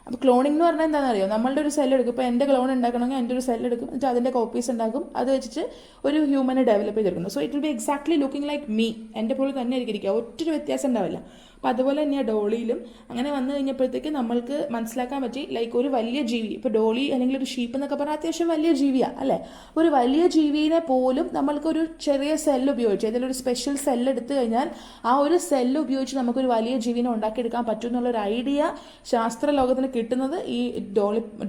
അപ്പോൾ ക്ലോണിംഗ് എന്ന് പറഞ്ഞാൽ എന്താണെന്ന് അറിയോ, നമ്മളുടെ ഒരു സെൽ എടുക്കും. ഇപ്പോൾ എൻ്റെ ക്ലോൺ ഉണ്ടാക്കണമെങ്കിൽ എൻ്റെ ഒരു സെൽ എടുക്കും, എന്നിട്ട് അതിൻ്റെ കോപ്പീസ് ഉണ്ടാക്കും, അത് വെച്ചിട്ട് ഒരു ഹ്യൂമനെ ഡെവലപ്പ് ചെയ്തെടുക്കുന്നു. So it will be exactly looking like me, എൻ്റെ പോലെ തന്നെ ഇരിക്കുക, ഒറ്റൊരു വ്യത്യാസം ഉണ്ടാവില്ല. അപ്പോൾ അതുപോലെ തന്നെയാണ് ഡോളിയിലും. അങ്ങനെ വന്നു കഴിഞ്ഞപ്പോഴത്തേക്ക് നമ്മൾക്ക് മനസ്സിലാക്കാൻ പറ്റി ലൈക്ക് ഒരു വലിയ ജീവി, ഇപ്പോൾ ഡോളി അല്ലെങ്കിൽ ഒരു ഷീപ്പ് എന്നൊക്കെ പറഞ്ഞാൽ അത്യാവശ്യം വലിയ ജീവിയാണ് അല്ലേ. ഒരു വലിയ ജീവിനെ പോലും നമ്മൾക്കൊരു ചെറിയ സെല്ല് ഉപയോഗിച്ച്, അതിലൊരു സ്പെഷ്യൽ സെല്ല് എടുത്തു കഴിഞ്ഞാൽ ആ ഒരു സെല്ല് ഉപയോഗിച്ച് നമുക്കൊരു വലിയ ജീവിനെ ഉണ്ടാക്കിയെടുക്കാൻ പറ്റും എന്നുള്ളൊരു ഐഡിയ ശാസ്ത്ര ലോകത്തിന് കിട്ടുന്നത് ഈ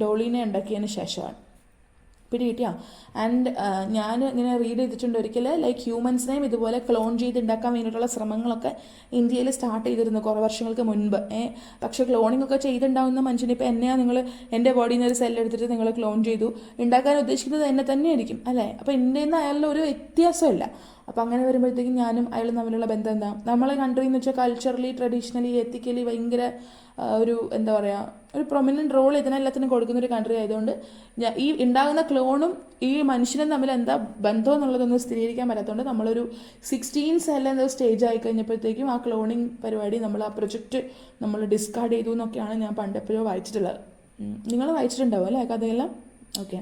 ഡോളിനെ ഉണ്ടാക്കിയതിന് ശേഷമാണ്. പിടികിട്ടിയാ. ആൻഡ് ഞാൻ ഇങ്ങനെ റീഡ് ചെയ്തിട്ടുണ്ട് ഒരിക്കൽ ലൈക്ക് ഹ്യൂമൻസിനെയും ഇതുപോലെ ക്ലോൺ ചെയ്ത് ഉണ്ടാക്കാൻ വേണ്ടിയിട്ടുള്ള ശ്രമങ്ങളൊക്കെ ഇന്ത്യയിൽ സ്റ്റാർട്ട് ചെയ്തിരുന്നു കുറേ വർഷങ്ങൾക്ക് മുൻപ്. പക്ഷേ ക്ലോണിംഗ് ഒക്കെ ചെയ്തുണ്ടാവുന്ന മനുഷ്യന് ഇപ്പോൾ എന്നെയാണ് നിങ്ങൾ എൻ്റെ ബോഡിയിൽ നിന്ന് ഒരു സെല്ല് എടുത്തിട്ട് നിങ്ങൾ ക്ലോൺ ചെയ്തു ഉണ്ടാക്കാൻ ഉദ്ദേശിക്കുന്നത് എന്നെ തന്നെയായിരിക്കും അല്ലേ. അപ്പോൾ എൻ്റെ നിന്ന് അയാളുടെ ഒരു വ്യത്യാസമില്ല. അപ്പോൾ അങ്ങനെ വരുമ്പോഴത്തേക്കും ഞാനും അയാളും തമ്മിലുള്ള ബന്ധം എന്താ, നമ്മളെ കൺട്രി എന്ന് വെച്ചാൽ കൾച്ചറലി ട്രഡീഷണലി എത്തിക്കലി ഭയങ്കര ഒരു എന്താ പറയുക ഒരു പ്രൊമിനൻറ്റ് റോൾ ഇതിനെല്ലാത്തിനും കൊടുക്കുന്നൊരു കൺട്രി ആയതുകൊണ്ട് ഈ ഉണ്ടാകുന്ന ക്ലോണും ഈ മനുഷ്യനും തമ്മിൽ എന്താ ബന്ധം എന്നുള്ളതൊന്നും സ്ഥിരീകരിക്കാൻ പറ്റാത്തതുകൊണ്ട് നമ്മളൊരു 16 സെൽ എന്ന സ്റ്റേജ് ആയി കഴിഞ്ഞപ്പോഴത്തേക്കും ആ ക്ലോണിങ് പരിപാടി നമ്മൾ ആ പ്രൊജക്റ്റ് നമ്മൾ ഡിസ്കാർഡ് ചെയ്തു എന്നൊക്കെയാണ് ഞാൻ പണ്ടെപ്പോഴോ വായിച്ചിട്ടുള്ളത്. നിങ്ങൾ വായിച്ചിട്ടുണ്ടാവും അല്ലേ കഥയെല്ലാം? ഓക്കെ.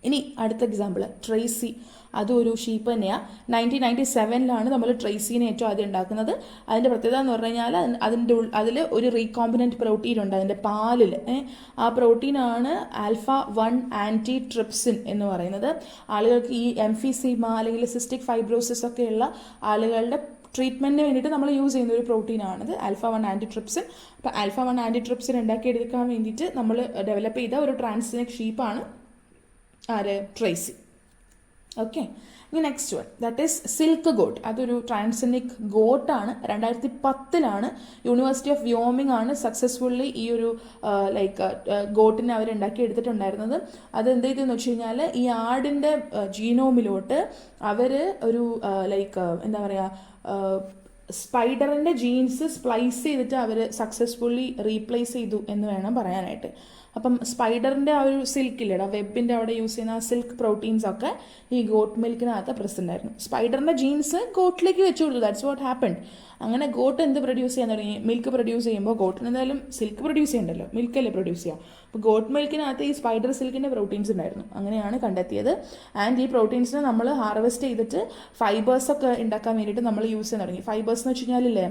ഇനി അടുത്ത എക്സാമ്പിൾ ട്രേസി. അതും ഒരു ഷീപ്പ് തന്നെയാണ്. 1997 നമ്മൾ ട്രേസീനെ ഏറ്റവും ആദ്യം ഉണ്ടാക്കുന്നത്. അതിൻ്റെ പ്രത്യേകത എന്ന് പറഞ്ഞു കഴിഞ്ഞാൽ അതിൽ ഒരു റീകോമ്പിനൻറ്റ് പ്രോട്ടീൻ ഉണ്ട് അതിൻ്റെ പാലിൽ. ആ പ്രോട്ടീനാണ് ആൽഫ-1 ആൻറ്റി ട്രിപ്സിൻ എന്ന് പറയുന്നത്. ആളുകൾക്ക് ഈ എംഫിസീമ അല്ലെങ്കിൽ സിസ്റ്റിക് ഫൈബ്രോസിസ് ഒക്കെയുള്ള ആളുകളുടെ ട്രീറ്റ്മെൻറ്റിന് വേണ്ടിയിട്ട് നമ്മൾ യൂസ് ചെയ്യുന്ന ഒരു പ്രോട്ടീനാണിത് ആൽഫ-1 ആൻറ്റി ട്രിപ്സിൻ. അപ്പോൾ ആൽഫ-1 ആൻറ്റി ട്രിപ്സിൻ ഉണ്ടാക്കിയെടുക്കാൻ വേണ്ടിയിട്ട് നമ്മൾ ഡെവലപ്പ് ചെയ്ത ഒരു ട്രാൻസ്ജനിക് ഷീപ്പാണ് ട്രേസി. ഓക്കെ. ഇനി next one that is silk got. അതൊരു ട്രാൻസ്ജനിക് ഗോട്ടാണ്. 2010 യൂണിവേഴ്സിറ്റി ഓഫ് വ്യോമിംഗ് ആണ് സക്സസ്ഫുള്ളി ഈ ഒരു ഗോട്ടിനെ അവർ ഉണ്ടാക്കി എടുത്തിട്ടുണ്ടായിരുന്നത്. അത് എന്ത് ചെയ്തെന്ന് വെച്ച് കഴിഞ്ഞാൽ ഈ ആടിൻ്റെ ജീനോമിലോട്ട് അവർ ഒരു എന്താ പറയുക സ്പൈഡറിൻ്റെ ജീൻസ് സ്പ്ലൈസ് ചെയ്തിട്ട് അവർ സക്സസ്ഫുള്ളി റീപ്ലേസ് ചെയ്തു എന്ന് വേണം പറയാനായിട്ട്. അപ്പം സ്പൈഡറിൻ്റെ ആ ഒരു സിൽക്കില്ലേ, വെബിൻ്റെ അവിടെ യൂസ് ചെയ്യുന്ന ആ സിൽക്ക് പ്രോട്ടീൻസ് ഒക്കെ ഈ ഗോട്ട് മിൽക്കിനകത്ത് പ്രസൻ്റ് ആയിരുന്നു. സ്പൈഡറിൻ്റെ ജീൻസ് ഗോട്ടിലേക്ക് വെച്ചു കൊടുത്തു. That's what happened. അങ്ങനെ ഗോട്ട് എന്ത് പ്രൊഡ്യൂസ് ചെയ്യാൻ തുടങ്ങി? മിൽക്ക് പ്രൊഡ്യൂസ് ചെയ്യുമ്പോൾ ഗോട്ടിന് എന്തായാലും സിൽക്ക് പ്രൊഡ്യൂസ് ചെയ്യണ്ടല്ലോ, മിൽക്കല്ലേ പ്രൊഡ്യൂസ് ചെയ്യുക. അപ്പോൾ ഗോട്ട് മിൽക്കിനകത്ത് ഈ സ്പൈഡർ സിൽക്കിൻ്റെ പ്രോട്ടീൻസ് ഉണ്ടായിരുന്നു. അങ്ങനെയാണ് കണ്ടെത്തിയത്. ആൻഡ് ഈ പ്രോട്ടീൻസിനെ നമ്മൾ ഹാർവെസ്റ്റ് ചെയ്തിട്ട് ഫൈബേഴ്സൊക്കെ ഉണ്ടാക്കാൻ വേണ്ടിയിട്ട് നമ്മൾ യൂസ് ചെയ്യാൻ തുടങ്ങി. ഫൈബേഴ്സ് എന്ന് വെച്ച് കഴിഞ്ഞാലില്ലേ,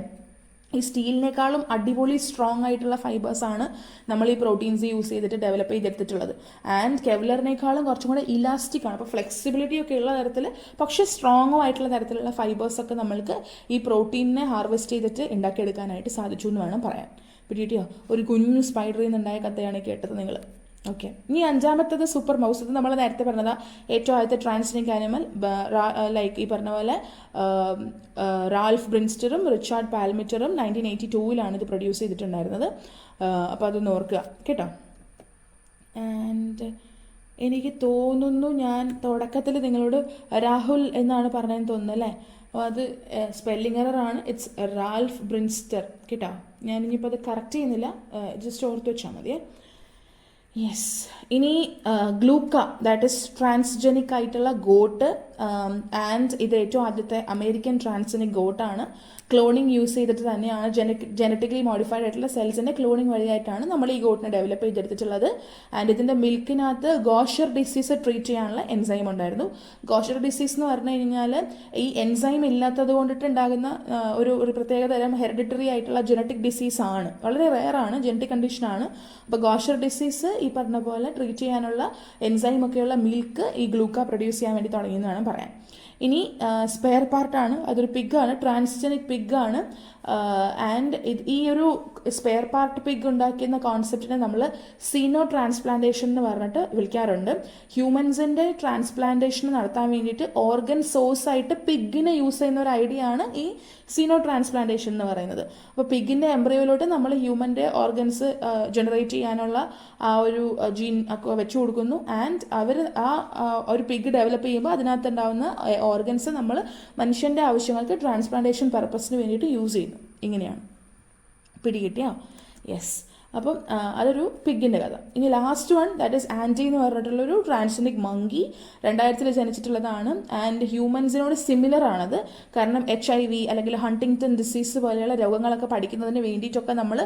ഈ സ്റ്റീലിനേക്കാളും അടിപൊളി സ്ട്രോങ് ആയിട്ടുള്ള ഫൈബേഴ്സാണ് നമ്മൾ ഈ പ്രോട്ടീൻസ് യൂസ് ചെയ്തിട്ട് ഡെവലപ്പ് ചെയ്തെടുത്തിട്ടുള്ളത്. ആൻഡ് കെവ്ലറിനേക്കാളും കുറച്ചും കൂടെ ഇലാസ്റ്റിക് ആണ്. അപ്പോൾ ഫ്ലെക്സിബിലിറ്റി ഒക്കെ ഉള്ള തരത്തിൽ പക്ഷേ സ്ട്രോങ്ങും ആയിട്ടുള്ള തരത്തിലുള്ള ഫൈബേഴ്സൊക്കെ നമ്മൾക്ക് ഈ പ്രോട്ടീനിനെ ഹാർവെസ്റ്റ് ചെയ്തിട്ട് ഉണ്ടാക്കിയെടുക്കാനായിട്ട് സാധിച്ചു എന്ന് വേണം പറയാൻ. പിടിയോ, ഒരു കുഞ്ഞു സ്പൈഡറിൽ നിന്നുണ്ടായ കഥയാണ് കേട്ടത് നിങ്ങൾ. ഓക്കെ, ഇനി അഞ്ചാമത്തത് സൂപ്പർ മൗസ്. ഇത് നമ്മൾ നേരത്തെ പറഞ്ഞതാ ഏറ്റവും ആദ്യത്തെ ട്രാൻസ്ജനിക് ആനിമൽ, ലൈക്ക് ഈ പറഞ്ഞ പോലെ റാൽഫ് ബ്രിൻസ്റ്ററും റിച്ചാർഡ് പാൽമിറ്ററും 1982 ഇത് പ്രൊഡ്യൂസ് ചെയ്തിട്ടുണ്ടായിരുന്നത്. അപ്പോൾ അതൊന്ന് ഓർക്കുക കേട്ടോ. ആൻഡ് എനിക്ക് തോന്നുന്നു ഞാൻ തുടക്കത്തിൽ നിങ്ങളോട് രാഹുൽ എന്നാണ് പറഞ്ഞതെന്ന് തോന്നുന്നു അല്ലേ? അത് സ്പെല്ലിംഗ് എററാണ്. ഇറ്റ്സ് റാൽഫ് ബ്രിൻസ്റ്റർ കേട്ടോ. ഞാൻ ഇനിയിപ്പോൾ അത് കറക്റ്റ് ചെയ്യുന്നില്ല, ജസ്റ്റ് ഓർത്ത് വെച്ചാൽ മതിയേ. യെസ്, ഇനി ഗ്ലൂക്ക, ദാറ്റ് ഇസ് ട്രാൻസ്ജനിക് ആയിട്ടുള്ള ഗോട്ട്. ആൻഡ് ഇത് ഏറ്റവും ആദ്യത്തെ അമേരിക്കൻ ട്രാൻസ്ജനിക് ഗോട്ടാണ്. ക്ലോണിങ് യൂസ് ചെയ്തിട്ട് തന്നെയാണ് ജനറ്റിക്കലി മോഡിഫൈഡ് ആയിട്ടുള്ള സെൽസിൻ്റെ ക്ലോണിങ് വഴിയായിട്ടാണ് നമ്മൾ ഈ ഗോട്ടിനെ ഡെവലപ്പ് ചെയ്തെടുത്തിട്ടുള്ളത്. ആൻഡ് ഇതിൻ്റെ മിൽക്കിനകത്ത് ഗോഷർ ഡിസീസ് ട്രീറ്റ് ചെയ്യാനുള്ള എൻസൈം ഉണ്ടായിരുന്നു. ഗോഷർ ഡിസീസ് എന്ന് പറഞ്ഞു കഴിഞ്ഞാൽ ഈ എൻസൈം ഇല്ലാത്തത് കൊണ്ടിട്ട് ഉണ്ടാകുന്ന ഒരു പ്രത്യേക തരം ഹെറിഡിറ്ററി ആയിട്ടുള്ള ജനറ്റിക് ഡിസീസ് ആണ്. വളരെ റെയർ ആണ്, ജനറ്റിക് കണ്ടീഷനാണ്. അപ്പോൾ ഗോഷർ ഡിസീസ് ഈ പറഞ്ഞ പോലെ ട്രീറ്റ് ചെയ്യാനുള്ള എൻസൈം ഒക്കെയുള്ള മിൽക്ക് ഈ ഗ്ലൂക്ക പ്രൊഡ്യൂസ് ചെയ്യാൻ വേണ്ടി തുടങ്ങിയെന്ന് വേണം പറയാൻ. ഇനി സ്പെയർ പാർട്ടാണ്, അതൊരു പിഗ്ഗാണ്, ട്രാൻസ്ജനിക് പിഗ്ഗാണ്. ആൻഡ് ഈ ഒരു സ്പെയർ പാർട്ട് പിഗ് ഉണ്ടാക്കുന്ന കോൺസെപ്റ്റിനെ നമ്മൾ സീനോ ട്രാൻസ്പ്ലാന്റേഷൻ എന്ന് പറഞ്ഞിട്ട് വിളിക്കാറുണ്ട്. ഹ്യൂമൻസിൻ്റെ ട്രാൻസ്പ്ലാന്റേഷൻ നടത്താൻ വേണ്ടിയിട്ട് ഓർഗൻ സോഴ്സ് ആയിട്ട് പിഗിനെ യൂസ് ചെയ്യുന്ന ഒരു ഐഡിയ ആണ് ഈ സീനോ ട്രാൻസ്പ്ലാന്റേഷൻ എന്ന് പറയുന്നത്. അപ്പോൾ പിഗിൻ്റെ എംബ്രിയോയിലോട്ട് നമ്മൾ ഹ്യൂമൻ്റെ ഓർഗൻസ് ജനറേറ്റ് ചെയ്യാനുള്ള ആ ഒരു ജീൻ ഒക്കെ വെച്ചു കൊടുക്കുന്നു. ആൻഡ് അവർ ആ ഒരു പിഗ് ഡെവലപ്പ് ചെയ്യുമ്പോൾ അതിനകത്ത് ഉണ്ടാകുന്ന ഓർഗൻസ് നമ്മൾ മനുഷ്യൻ്റെ ആവശ്യങ്ങൾക്ക് ട്രാൻസ്പ്ലാന്റേഷൻ പർപ്പസിന് വേണ്ടിയിട്ട് യൂസ് ചെയ്യുന്നു. ഇങ്ങനെയാണ്. പിടികിട്ടിയോ? യെസ്. അപ്പം അതൊരു പിഗിൻ്റെ കഥ. ഇനി last one, that is Andi എന്ന് പറഞ്ഞിട്ടുള്ളൊരു ട്രാൻസ്ജനിക് മങ്കി. 2000 ജനിച്ചിട്ടുള്ളതാണ്. ആൻഡ് ഹ്യൂമൻസിനോട് സിമിലർ ആണത്. കാരണം HIV അല്ലെങ്കിൽ ഹണ്ടിങ്ടൺ ഡിസീസ് പോലെയുള്ള രോഗങ്ങളൊക്കെ പഠിക്കുന്നതിന് വേണ്ടിയിട്ടൊക്കെ നമ്മൾ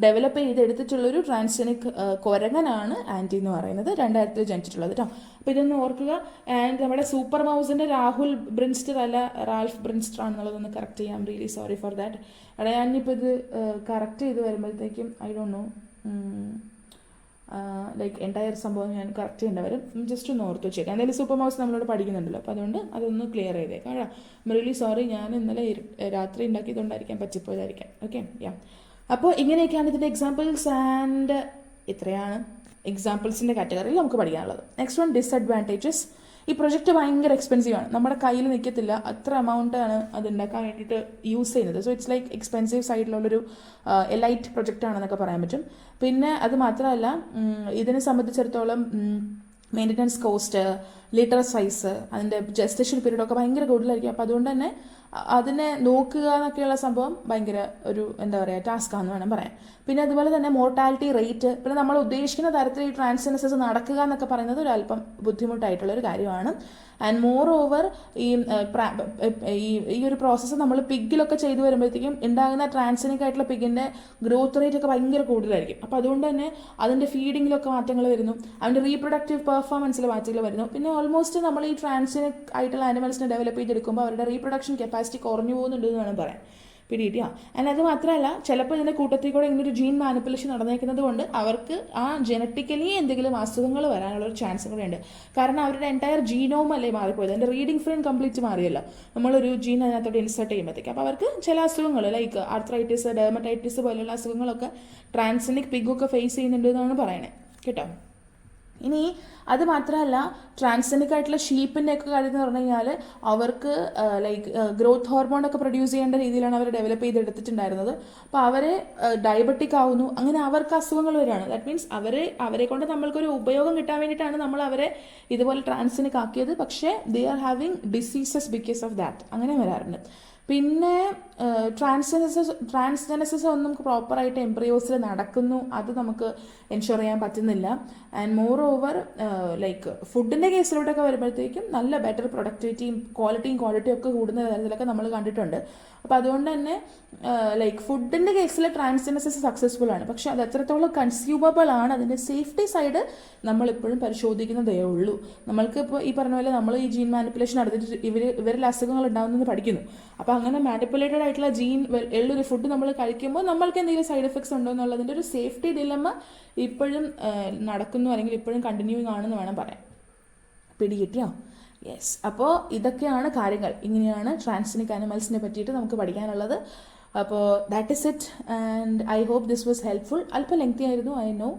ഡെവലപ്പ് ചെയ്തെടുത്തിട്ടുള്ളൊരു ട്രാൻസ്ജനിക് കുരങ്ങനാണ് ആൻറ്റി എന്ന് പറയുന്നത്. 2000 ജനിച്ചിട്ടുള്ളത് കേട്ടോ. അപ്പോൾ ഇതൊന്ന് ഓർക്കുക. ആൻഡ് നമ്മുടെ സൂപ്പർ മൗസിൻ്റെ രാഹുൽ ബ്രിൻസ്റ്റർ അല്ല, റാൽഫ് ബ്രിൻസ്റ്റർ ആണെന്നുള്ളതൊന്ന് കറക്റ്റ് ചെയ്യാം. Really sorry for that. അവിടെ ഞാനിപ്പോൾ ഇത് കറക്റ്റ് ചെയ്ത് വരുമ്പോഴത്തേക്കും I don't know, like entire സംഭവം ഞാൻ കറക്റ്റ് ചെയ്യേണ്ടി വരും. ജസ്റ്റ് ഒന്ന് ഓർത്ത് വെച്ചേക്കാം. എന്തായാലും സൂപ്പർ മൗസ് നമ്മളോട് പഠിക്കുന്നുണ്ടല്ലോ, അപ്പോൾ അതുകൊണ്ട് അതൊന്ന് ക്ലിയർ ചെയ്തേക്കാം. റിയലി സോറി, ഞാൻ ഇന്നലെ രാത്രി ഉണ്ടാക്കിയതുകൊണ്ടായിരിക്കാം, പറ്റിപ്പോയതായിരിക്കാം. ഓക്കെ, യാ. അപ്പോൾ ഇങ്ങനെയൊക്കെയാണ് ഇതിൻ്റെ എക്സാമ്പിൾസ്. ആൻഡ് ഇത്രയാണ് എക്സാമ്പിൾസിൻ്റെ കാറ്റഗറിയിൽ നമുക്ക് പഠിക്കാനുള്ളത്. Next one, disadvantages. ഈ പ്രൊജക്റ്റ് ഭയങ്കര എക്സ്പെൻസീവ് ആണ്, നമ്മുടെ കയ്യിൽ നിൽക്കത്തില്ല, അത്ര എമൗണ്ടാണ് അത് ഉണ്ടാക്കാൻ വേണ്ടിയിട്ട് യൂസ് ചെയ്യുന്നത്. സോ ഇറ്റ്സ് ലൈക്ക് എക്സ്പെൻസീവ് സൈഡിലുള്ളൊരു എലൈറ്റ് പ്രൊജക്റ്റ് ആണെന്നൊക്കെ പറയാൻ പറ്റും. പിന്നെ അത് മാത്രമല്ല, ഇതിനെ സംബന്ധിച്ചിടത്തോളം മെയിൻ്റനൻസ് കോസ്റ്റ്, ലിറ്റർ സൈസ്, അതിൻ്റെ ജസ്റ്റേഷൻ പീരീഡൊക്കെ ഭയങ്കര കൂടുതലായിരിക്കും. അപ്പോൾ അതുകൊണ്ട് തന്നെ അതിനെ നോക്കുക എന്നൊക്കെയുള്ള സംഭവം ഭയങ്കര ഒരു എന്താ പറയുക ടാസ്ക് ആണെന്ന് വേണം പറയാൻ. പിന്നെ അതുപോലെ തന്നെ മോർട്ടാലിറ്റി റേറ്റ്, പിന്നെ നമ്മൾ ഉദ്ദേശിക്കുന്ന തരത്തിൽ ഈ ട്രാൻസ്ജെനിസിസ് നടക്കുക എന്നൊക്കെ പറയുന്നത് ഒരു അല്പം ബുദ്ധിമുട്ടായിട്ടുള്ളൊരു കാര്യമാണ്. ആൻഡ് മോർ ഓവർ ഈ ഒരു പ്രോസസ്സ് നമ്മൾ പിഗിലൊക്കെ ചെയ്തു വരുമ്പോഴത്തേക്കും ഉണ്ടാകുന്ന ട്രാൻസ്ജനിക് ആയിട്ടുള്ള പിഗിൻ്റെ ഗ്രോത്ത് റേറ്റ് ഒക്കെ ഭയങ്കര കൂടുതലായിരിക്കും. അപ്പോൾ അതുകൊണ്ട് തന്നെ അതിൻ്റെ ഫീഡിങ്ങിലൊക്കെ മാറ്റങ്ങൾ വരുന്നു, അതിൻ്റെ റീപ്രൊഡക്റ്റീവ് പെർഫോമൻസിൽ മാറ്റങ്ങൾ വരുന്നു. പിന്നെ ഓൾമോസ്റ്റ് നമ്മൾ ഈ ട്രാൻസ്ജനിക് ആയിട്ടുള്ള ആനിമൽസിനെ ഡെവലപ്പ് ചെയ്തെടുക്കുമ്പോൾ അവരുടെ റീപ്രൊഡക്ഷൻ കപ്പാസിറ്റി കുറഞ്ഞു പോകുന്നുണ്ട് എന്ന് വേണം പറയാൻ. പിടികിട്ടിയാ? ആൻഡ് അത് മാത്രമല്ല, ചിലപ്പോൾ ഇതിൻ്റെ കൂട്ടത്തിൽ കൂടെ ഇങ്ങനൊരു ജീൻ മാനിപ്പുലേഷൻ നടന്നേക്കുന്നത് കൊണ്ട് അവർക്ക് ആ ജനറ്റിക്കലി എന്തെങ്കിലും അസുഖങ്ങൾ വരാനുള്ളൊരു ചാൻസ് കൂടെ ഉണ്ട്. കാരണം അവരുടെ എൻറ്റയർ ജീനോം അല്ലേ മാറിപ്പോയത്, അതിൻ്റെ റീഡിംഗ് ഫ്രെയിം കംപ്ലീറ്റ് മാറിയല്ലോ നമ്മളൊരു ജീൻ അതിനകത്തോട്ട് ഇൻസേർട്ട് ചെയ്യുമ്പോഴത്തേക്ക്. അപ്പോൾ അവർക്ക് ചില അസുഖങ്ങൾ ലൈക്ക് ആർത്രൈറ്റിസ്, ഡെർമറ്റൈറ്റിസ് പോലെയുള്ള അസുഖങ്ങളൊക്കെ ട്രാൻസ്ജനിക് പിഗൊക്കെ ഫേസ് ചെയ്യുന്നുണ്ട് എന്നാണ് പറയണേ കേട്ടോ. ഇനി അത് മാത്രമല്ല, ട്രാൻസ്ജനിക് ആയിട്ടുള്ള ഷീപ്പിൻ്റെ ഒക്കെ കാര്യം എന്ന് പറഞ്ഞു കഴിഞ്ഞാൽ അവർക്ക് ലൈക്ക് ഗ്രോത്ത് ഹോർമോണൊക്കെ പ്രൊഡ്യൂസ് ചെയ്യേണ്ട രീതിയിലാണ് അവർ ഡെവലപ്പ് ചെയ്തെടുത്തിട്ടുണ്ടായിരുന്നത്. അപ്പോൾ അവരെ ഡയബറ്റിക് ആവുന്നു, അങ്ങനെ അവർക്ക് അസുഖങ്ങൾ വരികയാണ്. ദാറ്റ് മീൻസ് അവരെ കൊണ്ട് നമ്മൾക്കൊരു ഉപയോഗം കിട്ടാൻ വേണ്ടിയിട്ടാണ് നമ്മൾ അവരെ ഇതുപോലെ ട്രാൻസ്ജനിക് ആക്കിയത്. പക്ഷേ they are having diseases because of that, അങ്ങനെ വരാറുണ്ട്. പിന്നെ ട്രാൻസ്ജെനസിസ് ഒന്നും പ്രോപ്പറായിട്ട് എംബ്രിയോസിൽ നടക്കുന്നു, അത് നമുക്ക് എൻഷുർ ചെയ്യാൻ പറ്റുന്നില്ല. ആൻഡ് മോർ ഓവർ ലൈക്ക് ഫുഡിൻ്റെ കേസിലോട്ടൊക്കെ വരുമ്പോഴത്തേക്കും നല്ല ബെറ്റർ പ്രൊഡക്ടിവിറ്റിയും ക്വാളിറ്റിയും ഒക്കെ കൂടുന്ന തരത്തിലൊക്കെ നമ്മൾ കണ്ടിട്ടുണ്ട്. അപ്പോൾ അതുകൊണ്ട് തന്നെ ലൈക്ക് ഫുഡിൻ്റെ കേസിൽ ട്രാൻസ്ജെനസിസ് സക്സസ്ഫുൾ ആണ്. പക്ഷെ അത് എത്രത്തോളം കൺസ്യൂമബിൾ ആണ്, അതിൻ്റെ സേഫ്റ്റി സൈഡ് നമ്മളിപ്പോഴും പരിശോധിക്കുന്നതേ ഉള്ളൂ. നമ്മൾക്ക് ഇപ്പോൾ ഈ പറഞ്ഞ പോലെ നമ്മൾ ഈ ജീൻ മാനിപ്പുലേഷൻ നടത്തിയിട്ട് ഇവരിൽ അസുഖങ്ങൾ ഉണ്ടാകുന്നത് പഠിക്കുന്നു. അപ്പോൾ അങ്ങനെ മാനിപ്പുലേറ്റഡ് ആയിട്ടുള്ള ജീൻ ഉള്ളൊരു ഫുഡ് നമ്മൾ കഴിക്കുമ്പോൾ നമ്മൾക്ക് എന്തെങ്കിലും സൈഡ് എഫക്ട്സ് ഉണ്ടോ എന്നുള്ളതിൻ്റെ ഒരു സേഫ്റ്റി ഡിലമ്മ ഇപ്പോഴും നടക്കുന്നു, അല്ലെങ്കിൽ ഇപ്പോഴും കണ്ടിന്യൂയിങ് ആണെന്ന് വേണം പറയാൻ. പിടികിട്ടിയോ? യെസ്. അപ്പോൾ ഇതൊക്കെയാണ് കാര്യങ്ങൾ. ഇങ്ങനെയാണ് ട്രാൻസ്ജനിക് ആനിമൽസിനെ പറ്റിയിട്ട് നമുക്ക് പഠിക്കാനുള്ളത്. അപ്പോൾ that is it, and I hope this was helpful. അല്പം ലെങ്തി ആയിരുന്നു, ഐ നോ.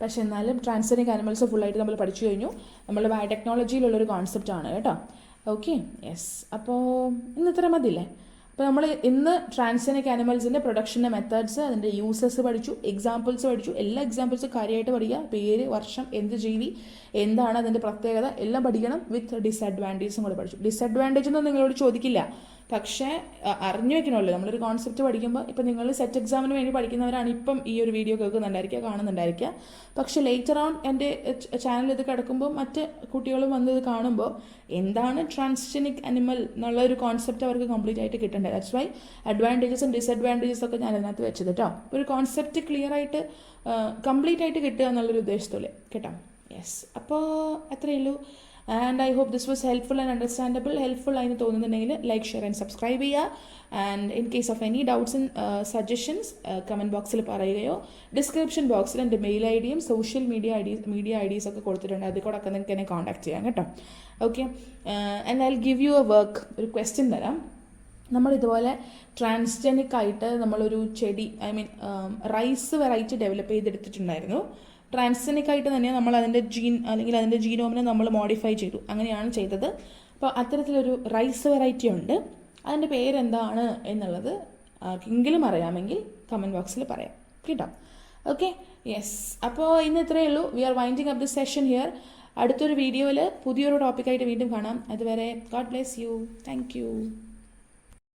പക്ഷെ എന്നാലും ട്രാൻസ്ജനിക് ആനിമൽസ് ഫുള്ളായിട്ട് നമ്മൾ പഠിച്ചു കഴിഞ്ഞു. നമ്മുടെ ബയോടെക്നോളജിയിലുള്ളൊരു കോൺസെപ്റ്റാണ് കേട്ടോ. Okay, yes. അപ്പോൾ ഇന്ന് ഇത്ര മതിയില്ലേ? അപ്പോൾ നമ്മൾ ഇന്ന് ട്രാൻസ്ജനിക് ആനിമൽസിൻ്റെ പ്രൊഡക്ഷൻ്റെ മെത്തേഡ്സ്, അതിൻ്റെ യൂസസ് പഠിച്ചു, എക്സാമ്പിൾസ് പഠിച്ചു. എല്ലാ എക്സാമ്പിൾസും കാര്യമായിട്ട് പഠിക്കുക. പേര്, വർഷം, എന്ത് ജീവി, എന്താണ് അതിൻ്റെ പ്രത്യേകത, എല്ലാം പഠിക്കണം. വിത്ത് ഡിസഡ്വാൻറ്റേജും കൂടെ പഠിച്ചു. ഡിസഡ്വാൻറ്റേജ് ഒന്നും നിങ്ങളോട് ചോദിക്കില്ല, പക്ഷേ അറിഞ്ഞു വെക്കണമല്ലോ. നമ്മളൊരു കോൺസെപ്റ്റ് പഠിക്കുമ്പോൾ ഇപ്പോൾ നിങ്ങൾ സെറ്റ് എക്സാമിന് വേണ്ടി പഠിക്കുന്നവരാണ് ഇപ്പം ഈ ഒരു വീഡിയോ കേൾക്കുന്നുണ്ടായിരിക്കുക, കാണുന്നുണ്ടായിരിക്കുക. പക്ഷേ ലേറ്റർ ഓൺ എൻ്റെ ചാനൽ ഇത് കിടക്കുമ്പോൾ മറ്റ് കുട്ടികളും വന്ന് ഇത് കാണുമ്പോൾ എന്താണ് ട്രാൻസ്ജനിക് അനിമൽ എന്നുള്ള ഒരു കോൺസെപ്റ്റ് അവർക്ക് കംപ്ലീറ്റ് ആയിട്ട് കിട്ടേണ്ടത്. ദാറ്റ്സ് വൈ അഡ്വാൻറ്റേജസും ഡിസഡ്വാൻറ്റേജസ് ഒക്കെ ഞാൻ അതിനകത്ത് വെച്ചത് കേട്ടോ. ഒരു കോൺസെപ്റ്റ് ക്ലിയർ ആയിട്ട് കംപ്ലീറ്റ് ആയിട്ട് കിട്ടുക എന്നുള്ളൊരു ഉദ്ദേശത്തോടെ കേട്ടോ. യെസ്. അപ്പോൾ അത്രയേ ഉള്ളൂ. And I hope this was helpful and understandable. Helpful ആയി തോന്നുന്നുണ്ടെങ്കിൽ ലൈക്ക്, ഷെയർ ആൻഡ് സബ്സ്ക്രൈബ് ചെയ്യുക. And in case of any doubts and suggestions comment ബോക്സിൽ പറയുകയോ ഡിസ്ക്രിപ്ഷൻ ബോക്സിൽ എൻ്റെ മെയിൽ ഐ ഡിയും സോഷ്യൽ മീഡിയ ഐ ഡീസ് ഒക്കെ കൊടുത്തിട്ടുണ്ട്. അതിൽ കൂടെ ഒക്കെ നിങ്ങൾക്ക് എന്നെ കോൺടാക്ട് ചെയ്യാം കേട്ടോ. Okay, and I will give you a work, ഒരു ക്വസ്റ്റ്യൻ തരാം. നമ്മളിതുപോലെ ട്രാൻസ്ജനിക് ആയിട്ട് നമ്മളൊരു ചെടി, I mean rice variety develop ചെയ്തെടുത്തിട്ടുണ്ടായിരുന്നു. ട്രാൻസ്ജനിക് ആയിട്ട് തന്നെ നമ്മൾ അതിൻ്റെ ജീൻ അല്ലെങ്കിൽ അതിൻ്റെ ജീനോമിനെ നമ്മൾ മോഡിഫൈ ചെയ്തു, അങ്ങനെയാണ് ചെയ്തത്. അപ്പോൾ അത്തരത്തിലൊരു റൈസ് വെറൈറ്റി ഉണ്ട്. അതിൻ്റെ പേരെന്താണ് എന്നുള്ളത് ആർക്കെങ്കിലും അറിയാമെങ്കിൽ കമൻറ്റ് ബോക്സിൽ പറയാം കേട്ടോ. Okay, yes. അപ്പോൾ ഇന്ന് ഇത്രയേ ഉള്ളൂ. We are winding up the session here. അടുത്തൊരു വീഡിയോയിൽ പുതിയൊരു ടോപ്പിക്കായിട്ട് വീണ്ടും കാണാം. അതുവരെ God bless you. Thank U.